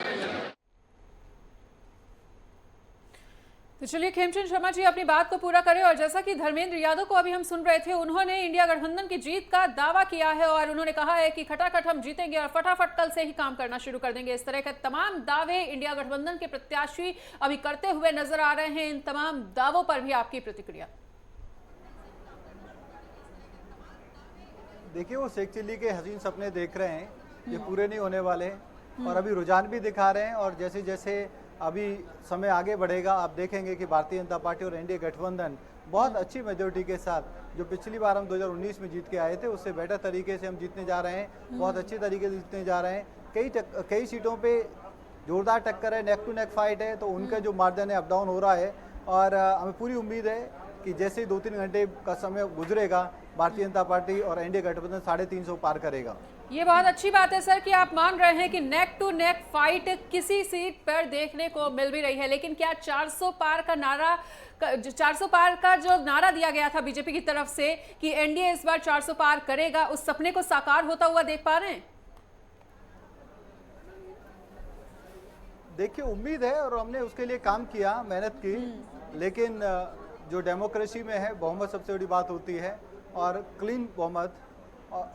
Speaker 2: तो चलिए खेमचंद शर्मा जी अपनी बात को पूरा करें। और जैसा कि धर्मेंद्र यादव को अभी हम सुन रहे थे, उन्होंने इंडिया गठबंधन की जीत का दावा किया है और उन्होंने कहा है कि खटाखट हम जीतेंगे और फटाफट कल से ही काम करना शुरू कर देंगे। इस तरह के तमाम दावे इंडिया गठबंधन के प्रत्याशी अभी करते हुए नजर आ रहे हैं। इन तमाम दावों पर भी आपकी प्रतिक्रिया?
Speaker 4: देखिए, वो शेख चिल्ली के हसीन सपने देख रहे हैं, ये पूरे नहीं होने वाले हैं और अभी रुझान भी दिखा रहे हैं। और जैसे जैसे अभी समय आगे बढ़ेगा, आप देखेंगे कि भारतीय जनता पार्टी और एनडीए गठबंधन बहुत अच्छी मेजोरिटी के साथ, जो पिछली बार हम 2019 में जीत के आए थे, उससे बेटर तरीके से हम जीतने जा रहे हैं। बहुत अच्छे तरीके से जीतने जा रहे हैं। कई सीटों पे जोरदार टक्कर है, नेक टू नेक फाइट है, तो उनका जो मार्जिन है अप डाउन हो रहा है और हमें पूरी उम्मीद है कि जैसे ही 2-3 घंटे का समय गुजरेगा, भारतीय जनता पार्टी और एनडीए गठबंधन 350 पार करेगा।
Speaker 2: ये बहुत अच्छी बात है सर कि आप मान रहे हैं कि नेक टू नेक फाइट किसी सीट पर देखने को मिल भी रही है, लेकिन क्या 400 पार का नारा, 400 पार का जो नारा दिया गया था बीजेपी की तरफ से कि एनडीए इस बार 400 पार करेगा, उस सपने को साकार होता हुआ देख पा रहे हैं?
Speaker 4: देखिए, उम्मीद है और हमने उसके लिए काम किया, मेहनत की, लेकिन जो डेमोक्रेसी में है बहुमत सबसे बड़ी बात होती है और क्लीन बहुमत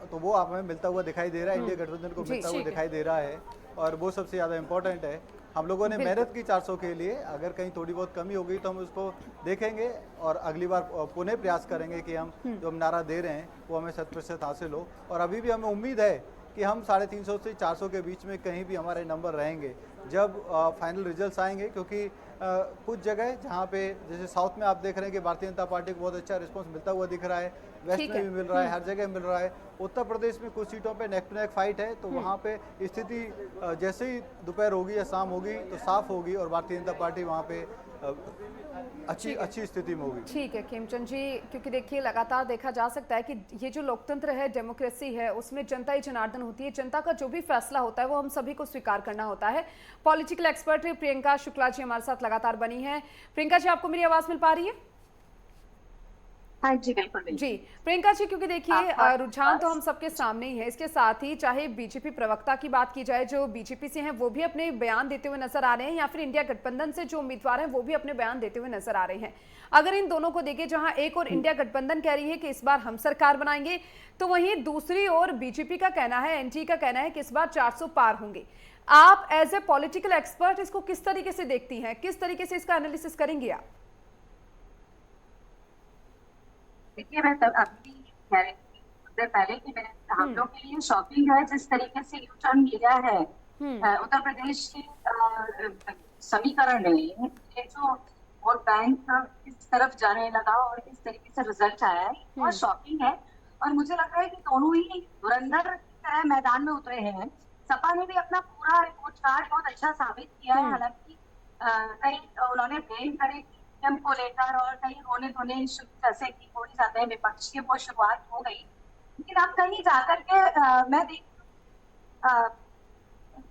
Speaker 12: तो वो हमें मिलता हुआ दिखाई दे रहा है, इंडिया गठबंधन को मिलता हुआ दिखाई दे रहा है, और वो सबसे ज़्यादा इम्पोर्टेंट है। हम लोगों ने मेहनत की 400 के लिए, अगर कहीं थोड़ी बहुत कमी हो गई तो हम उसको देखेंगे और अगली बार पुनः प्रयास करेंगे कि हम जो हम नारा दे रहे हैं वो हमें 100% हासिल हो। और अभी भी हमें उम्मीद है कि हम 350 से 400 के बीच में कहीं भी हमारे नंबर रहेंगे जब फाइनल रिजल्ट्स आएंगे, क्योंकि कुछ जगह जहाँ पे जैसे साउथ में आप देख रहे हैं कि भारतीय जनता पार्टी को बहुत अच्छा रिस्पांस मिलता हुआ दिख रहा है, वेस्ट में भी मिल रहा है, हर जगह मिल रहा है। उत्तर प्रदेश में कुछ सीटों पे नेक टू नेक फाइट है, तो वहाँ पे स्थिति जैसे ही दोपहर होगी या शाम होगी तो साफ होगी और भारतीय जनता पार्टी वहाँ पे अच्छी स्थिति में होगी।
Speaker 1: ठीक है खेमचंद जी, क्योंकि देखिए लगातार देखा जा सकता है कि ये जो लोकतंत्र है, डेमोक्रेसी है, उसमें जनता ही जनार्दन होती है। जनता का जो भी फैसला होता है वो हम सभी को स्वीकार करना होता है। पॉलिटिकल एक्सपर्ट प्रियंका शुक्ला जी हमारे साथ लगातार बनी है। प्रियंका जी, आपको मेरी आवाज मिल पा रही है?
Speaker 16: हाँ जी, बिल्कुल
Speaker 1: जी प्रियंका जी, क्योंकि देखिए रुझान तो हम सबके सामने ही है। इसके साथ ही चाहे बीजेपी प्रवक्ता की बात की जाए, जो बीजेपी से हैं वो भी अपने बयान देते हुए नजर आ रहे हैं, या फिर इंडिया गठबंधन से जो उम्मीदवार हैं वो भी अपने बयान देते हुए नजर आ रहे हैं। अगर इन दोनों को देखें, जहां एक और इंडिया गठबंधन कह रही है कि इस बार हम सरकार बनाएंगे, तो वहीं दूसरी ओर बीजेपी का कहना है, एनडीए का कहना है कि इस बार 400 पार होंगे। आप एज ए पॉलिटिकल एक्सपर्ट इसको किस तरीके से देखती हैं, किस तरीके से इसका एनालिसिस करेंगे आप?
Speaker 16: देखिए, मैं तब अभी कह रही थी पहले कि हम लोग के लिए शॉकिंग है जिस तरीके से यू टर्न लिया है उत्तर प्रदेश के समीकरण में। ये जो वोट बैंक किस तरफ जाने लगा और किस तरीके से रिजल्ट आया है, बहुत शॉकिंग है। और मुझे लग रहा है कि दोनों ही धुरंधर की तरह मैदान में उतरे हैं। सपा ने भी अपना पूरा रिपोर्ट कार्ड बहुत अच्छा साबित किया है, हालांकि कई उन्होंने ब्लेम करे को लेकर और कहीं रोने धोने जैसे कि थोड़ी ज्यादा विपक्ष की वो शुरुआत हो गई। लेकिन अब कहीं जाकर के मैं देख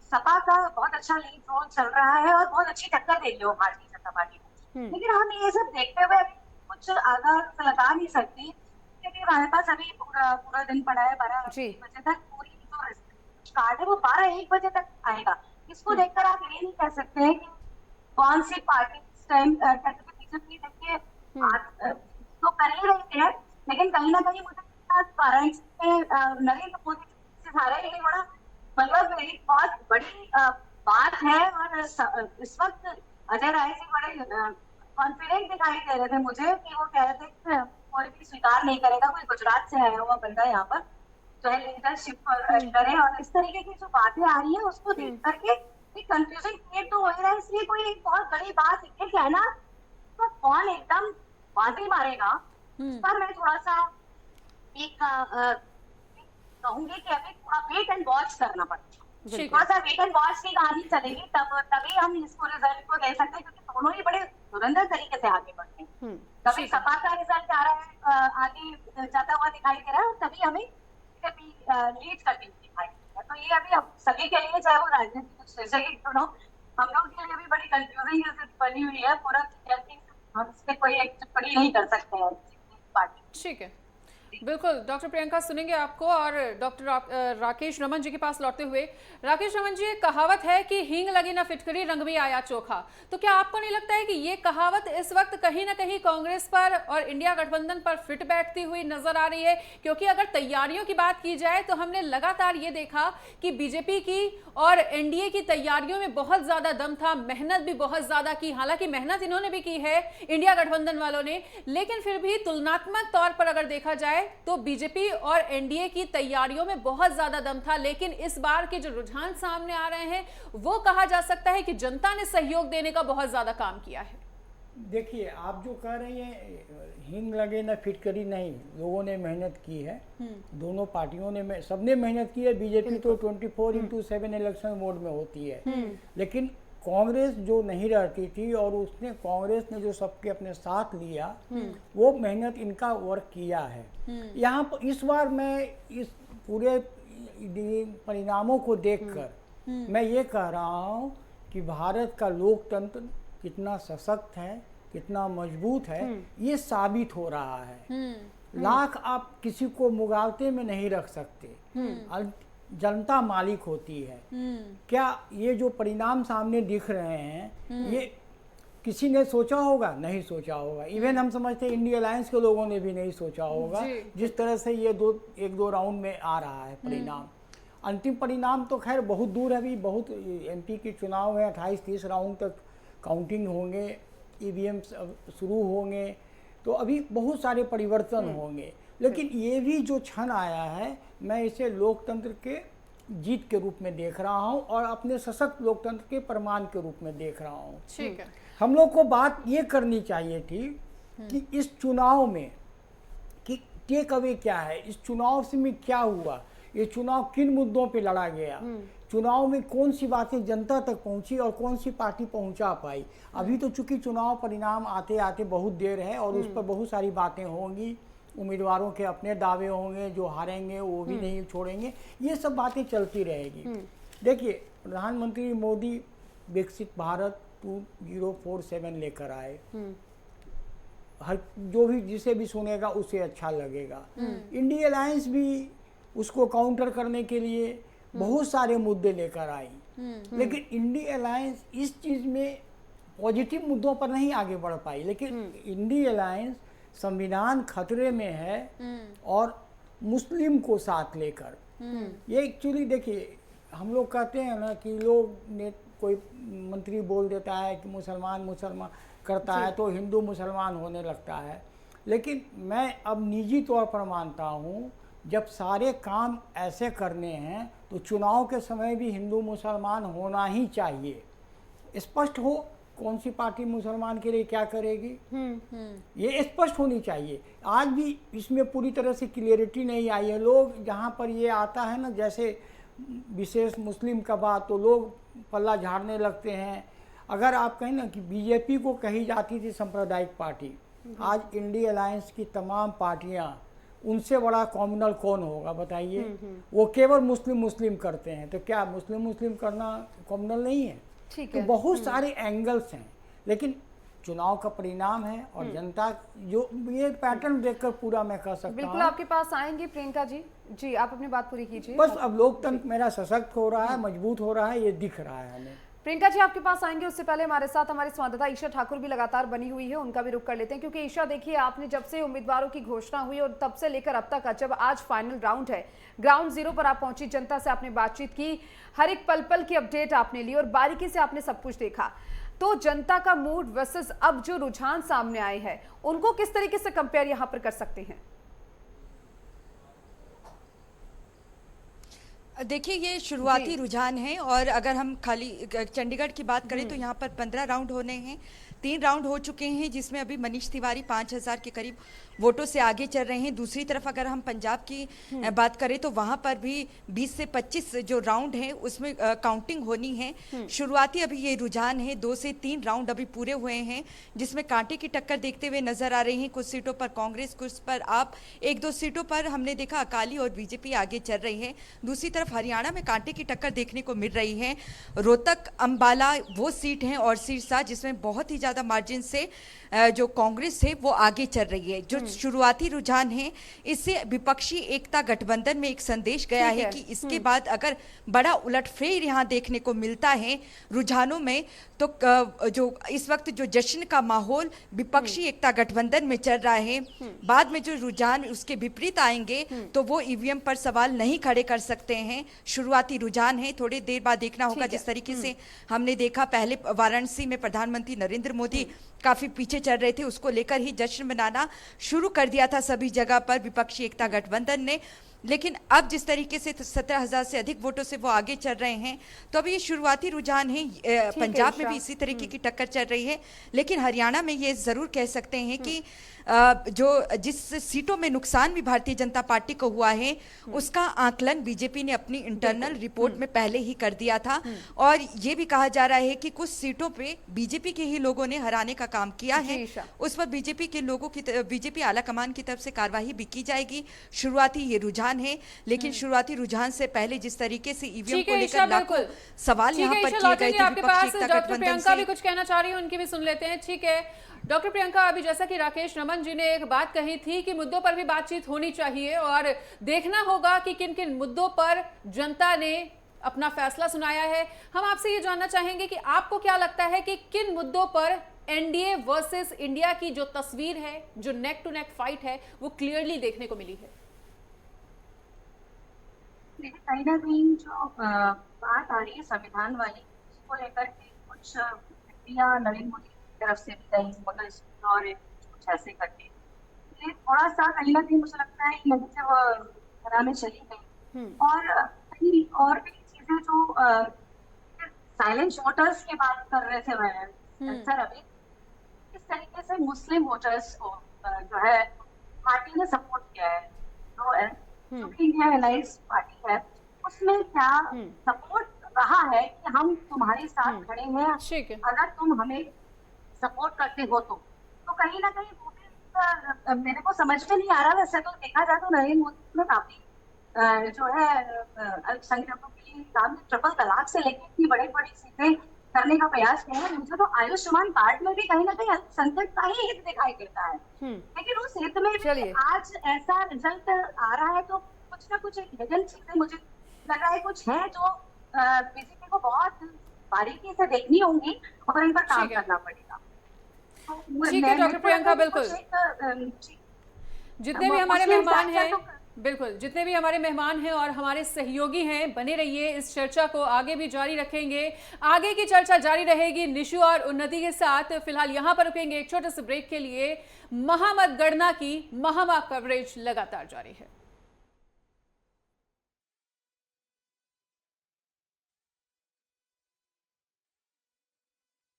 Speaker 16: सपा का बहुत अच्छा लीड रोल चल रहा है और बहुत अच्छी टक्कर दे रही हो भारतीय जनता पार्टी को। लेकिन हम ये सब देखते हुए कुछ आगाह लगा नहीं सकते, क्योंकि हमारे पास अभी पूरा दिन पड़ा है। 12 बजे तक पूरी जो कार्ड है वो 12-1 बजे तक आएगा। इसको देखकर आप ये नहीं कह सकते हैं कि कौन सी पार्टी इस टाइम बीजेपी देखिए तो कर ही रहे हैं, लेकिन कहीं ना कहीं मुझे नरेंद्र मोदी से हारा ये बड़ा मतलब एक बहुत बड़ी बात है। और इस वक्त अजय राय जी बड़े कॉन्फिडेंट दिखाई दे रहे थे मुझे, कि वो कह रहे थे कि कोई भी स्वीकार नहीं करेगा, कोई गुजरात से आया हुआ बंदा यहाँ पर जो है लीडरशिप करे। और इस तरीके की जो बातें आ रही है उसको देख करके कंफ्यूजन क्रिएट तो हो रहा है। इसलिए कोई एक बहुत बड़ी बात ये कहना तो कौन एकदम बाजी मारेगा, पर मैं थोड़ा सा एक कहूंगी कि अभी थोड़ा वेट एंड वॉच करना पड़ेगा। थोड़ा सा वेट एंड वॉच की कहानी चलेगी, तभी हम इसको रिजल्ट को दे सकते हैं, क्योंकि दोनों ही बड़े धुरंधर तरीके से आगे बढ़ते हैं। कभी सपा का रिजल्ट आ रहा है, आगे जाता हुआ दिखाई दे रहा है, और तभी हमें कभी लीड करके दिखाई दे रहा है। तो ये अभी सभी के लिए, चाहे वो राजनीतिक हम लोग के लिए भी बड़ी कंफ्यूजिंग बनी हुई है पूरा। हम इस पे कोई एक टिप्पणी नहीं कर सकते हैं पार्टी।
Speaker 2: ठीक है, बिल्कुल डॉक्टर प्रियंका सुनेंगे आपको। और डॉक्टर राकेश रमन जी के पास लौटते हुए, राकेश रमन जी, एक कहावत है कि हींग लगी ना फिटकरी, रंग भी आया चोखा। तो क्या आपको नहीं लगता है कि ये कहावत इस वक्त कहीं ना कहीं कांग्रेस पर और इंडिया गठबंधन पर फिट बैठती हुई नजर आ रही है? क्योंकि अगर तैयारियों की बात की जाए तो हमने लगातार ये देखा कि बीजेपी की और एनडीए की तैयारियों में बहुत ज्यादा दम था, मेहनत भी बहुत ज्यादा की। हालांकि मेहनत इन्होंने भी की है इंडिया गठबंधन वालों ने, लेकिन फिर भी तुलनात्मक तौर पर अगर देखा जाए तो बीजेपी और एनडीए की तैयारियों में बहुत ज्यादा दम था। लेकिन इस बार के जो रुझान सामने आ रहे हैं वो कहा जा सकता है कि जनता ने सहयोग देने का बहुत ज्यादा काम किया है।
Speaker 11: देखिए, आप जो कह रही हैं हींग लगे ना फिटकरी, नहीं, लोगों ने मेहनत की है, दोनों पार्टियों ने सबने मेहनत की है। बीजेपी तो 24/7 इलेक्शन मोड में होती है, लेकिन कांग्रेस जो नहीं रहती थी और कांग्रेस ने जो सबके अपने साथ लिया, वो मेहनत इनका वर्क किया है। यहाँ पर इस बार मैं इस पूरे परिणामों को देखकर मैं ये कह रहा हूँ कि भारत का लोकतंत्र कितना सशक्त है, कितना मजबूत है, ये साबित हो रहा है। लाख आप किसी को मुगालते में नहीं रख सकते, जनता मालिक होती है। क्या ये जो परिणाम सामने दिख रहे हैं, ये किसी ने सोचा होगा? नहीं सोचा होगा। इवन हम समझते हैं इंडिया अलायंस के लोगों ने भी नहीं सोचा होगा जिस तरह से ये एक दो राउंड में आ रहा है परिणाम। अंतिम परिणाम तो खैर बहुत दूर है, अभी बहुत एमपी के चुनाव है, 28-30 राउंड तक काउंटिंग होंगे, ईवीएम शुरू होंगे, तो अभी बहुत सारे परिवर्तन होंगे। लेकिन ये भी जो क्षण आया है, मैं इसे लोकतंत्र के जीत के रूप में देख रहा हूँ और अपने सशक्त लोकतंत्र के प्रमाण के रूप में देख रहा हूँ।
Speaker 2: ठीक है,
Speaker 11: हम लोग को बात ये करनी चाहिए थी कि इस चुनाव में कि टेक अवे क्या है, इस चुनाव से में क्या हुआ, ये चुनाव किन मुद्दों पे लड़ा गया, चुनाव में कौन सी बातें जनता तक पहुंची और कौन सी पार्टी पहुंचा पाई। अभी तो चूंकि चुनाव परिणाम आते आते बहुत देर है और उस पर बहुत सारी बातें होंगी, उम्मीदवारों के अपने दावे होंगे, जो हारेंगे वो भी नहीं छोड़ेंगे, ये सब बातें चलती रहेगी। देखिए, प्रधानमंत्री मोदी विकसित भारत 2047 लेकर आए, हर जो भी जिसे भी सुनेगा उसे अच्छा लगेगा। इंडिया अलायंस भी उसको काउंटर करने के लिए बहुत सारे मुद्दे लेकर आई, लेकिन इंडिया अलायंस इस चीज़ में पॉजिटिव मुद्दों पर नहीं आगे बढ़ पाई। लेकिन इंडिया अलायंस संविधान खतरे में है और मुस्लिम को साथ लेकर, ये एक्चुअली देखिए, हम लोग कहते हैं ना कि लोग ने कोई मंत्री बोल देता है कि मुसलमान करता है तो हिंदू मुसलमान होने लगता है, लेकिन मैं अब निजी तौर पर मानता हूँ जब सारे काम ऐसे करने हैं तो चुनाव के समय भी हिंदू मुसलमान होना ही चाहिए। स्पष्ट हो कौन सी पार्टी मुसलमान के लिए क्या करेगी, ये स्पष्ट होनी चाहिए। आज भी इसमें पूरी तरह से क्लियरिटी नहीं आई है। लोग जहाँ पर ये आता है ना, जैसे विशेष मुस्लिम का बात, तो लोग पल्ला झाड़ने लगते हैं। अगर आप कहें ना कि बीजेपी को कही जाती थी सांप्रदायिक पार्टी, आज इंडिया अलायंस की तमाम पार्टियां, उनसे बड़ा कॉम्युनल कौन होगा बताइए। वो केवल मुस्लिम करते हैं, तो क्या मुस्लिम करना कॉम्युनल नहीं है? तो बहुत सारे एंगल्स हैं, लेकिन चुनाव का परिणाम है और जनता जो ये पैटर्न देखकर पूरा मैं कह सकता हूँ।
Speaker 1: बिल्कुल आपके पास आएंगे प्रियंका जी। जी, आप अपनी बात पूरी कीजिए।
Speaker 11: बस अब लोकतंत्र मेरा सशक्त हो रहा है, मजबूत हो रहा है, ये दिख रहा है हमें।
Speaker 1: प्रियंका जी आपके पास आएंगे, उससे पहले हमारे साथ हमारी संवाददाता ईशा ठाकुर भी लगातार बनी हुई है, उनका भी रुख कर लेते हैं। क्योंकि ईशा देखिए, आपने जब से उम्मीदवारों की घोषणा हुई और तब से लेकर अब तक, जब आज फाइनल राउंड है, ग्राउंड जीरो पर आप पहुंची, जनता से आपने बातचीत की, हर एक पल की अपडेट आपने ली और बारीकी से आपने सब कुछ देखा। तो जनता का मूड वर्सेस अब जो रुझान सामने आए हैं, उनको किस तरीके से कंपेयर यहाँ पर कर सकते हैं?
Speaker 9: देखिए, ये शुरुआती रुझान है और अगर हम खाली चंडीगढ़ की बात करें तो यहाँ पर 15 राउंड होने हैं, 3 राउंड हो चुके हैं, जिसमें अभी मनीष तिवारी 5000 के करीब वोटों से आगे चल रहे हैं। दूसरी तरफ अगर हम पंजाब की बात करें तो वहाँ पर भी 20 से 25 जो राउंड है उसमें काउंटिंग होनी है। शुरुआती अभी ये रुझान है, 2 से 3 राउंड अभी पूरे हुए हैं, जिसमें कांटे की टक्कर देखते हुए नजर आ रही हैं। कुछ सीटों पर कांग्रेस, कुछ पर आप, 1-2 सीटों पर हमने देखा अकाली और बीजेपी आगे चल रही है। दूसरी तरफ हरियाणा में कांटे की टक्कर देखने को मिल रही है। रोहतक, अंबाला वो सीट हैं और सिरसा, जिसमें बहुत ही ज़्यादा मार्जिन से जो कांग्रेस है वो आगे चल रही है। जो शुरुआती रुझान है, इससे विपक्षी एकता गठबंधन में एक संदेश गया है कि इसके बाद अगर बड़ा उलटफेर यहाँ देखने को मिलता है रुझानों में, तो जो इस वक्त जो जश्न का माहौल विपक्षी एकता गठबंधन में चल रहा है, बाद में जो रुझान उसके विपरीत आएंगे तो वो ईवीएम पर सवाल नहीं खड़े कर सकते हैं। शुरुआती रुझान है, थोड़ी देर बाद देखना होगा। जिस तरीके से हमने देखा, पहले वाराणसी में प्रधानमंत्री नरेंद्र मोदी काफी पीछे चल रहे थे, उसको लेकर ही जश्न मनाना शुरू कर दिया था सभी जगह पर विपक्षी एकता गठबंधन ने। लेकिन अब जिस तरीके से 17,000 से अधिक वोटों से वो आगे चल रहे हैं, तो अब ये शुरुआती रुझान है। पंजाब में भी इसी तरीके की टक्कर चल रही है, लेकिन हरियाणा में ये जरूर कह सकते हैं कि जो जिस सीटों में नुकसान भी भारतीय जनता पार्टी को हुआ है, उसका आकलन बीजेपी ने अपनी इंटरनल रिपोर्ट में पहले ही कर दिया था। और ये भी कहा जा रहा है कि कुछ सीटों पे बीजेपी के ही लोगों ने हराने का काम किया है, उस पर बीजेपी के लोगों की, बीजेपी आलाकमान की तरफ से कार्यवाही भी की जाएगी। शुरुआती ये रुझान है, लेकिन शुरुआती रुझान से पहले जिस तरीके से ईवीएम को लेकर लाखों सवाल यहाँ पर किए गए थे,
Speaker 2: आपके पास डॉक्टर प्रियंका भी कुछ कहना चाह रही है, उनकी भी सुन लेते हैं। ठीक है डॉक्टर प्रियंका, अभी जैसा कि राकेश रमन जी ने एक बात कही थी कि मुद्दों पर भी बातचीत होनी चाहिए और देखना होगा कि किन किन मुद्दों पर जनता ने अपना फैसला सुनाया है। हम आपसे ये जानना चाहेंगे कि आपको क्या लगता है कि किन मुद्दों पर एनडीए वर्सेस इंडिया की जो तस्वीर है, जो नेक टू नेक फाइट है, वो क्लियरली देखने को मिली है।
Speaker 16: कहीं ना कहीं जो बात आ रही है संविधान वाली, उसको लेकर के कुछ इंडिया नरेंद्र मोदी की तरफ से भी कहीं मतलब और कुछ ऐसे करके ये थोड़ा सा कहीं ना कहीं मुझे लगता है नेगेटिव तरह में चली गई। और कहीं और भी चीजें जो साइलेंट वोटर्स की बात कर रहे थे सर अभी, इस तरीके से मुस्लिम वोटर्स को जो है पार्टी ने सपोर्ट किया है, जो कि इंडिया एलायंस पार्टी है, उसमें क्या सपोर्ट रहा है कि हम तुम्हारे साथ खड़े हैं, अगर तुम हमें सपोर्ट करते हो तो कहीं ना कहीं वो भी मेरे को समझ में नहीं आ रहा। वैसे तो देखा जाए तो नरेंद्र मोदी ने काफी जो है अल्पसंख्यकों के लिए काम ट्रिपल तलाक से लेकर इतनी बड़ी बड़ी चीजें करने का प्रयास किया है। मुझे तो आयुष्मान कार्ड में भी कहीं ना कहीं अल्पसंख्यक का ही हित दिखाई देता है, लेकिन उस हित में भी आज ऐसा रिजल्ट आ रहा है तो कुछ ना कुछ एक हिडन चीजें मुझे लग रहा है कुछ है जो बीजेपी को बहुत बारीकी से देखनी होंगी और इन पर काम करना पड़ेगा।
Speaker 2: ठीक है डॉक्टर प्रियंका, बिल्कुल जितने भी हमारे मेहमान हैं, बिल्कुल जितने भी हमारे मेहमान हैं और हमारे सहयोगी हैं, बने रहिए, इस चर्चा को आगे भी जारी रखेंगे। आगे की चर्चा जारी रहेगी निशु और उन्नति के साथ। फिलहाल यहाँ पर रुकेंगे एक छोटे से ब्रेक के लिए। महामतगणना की महामा कवरेज लगातार जारी है।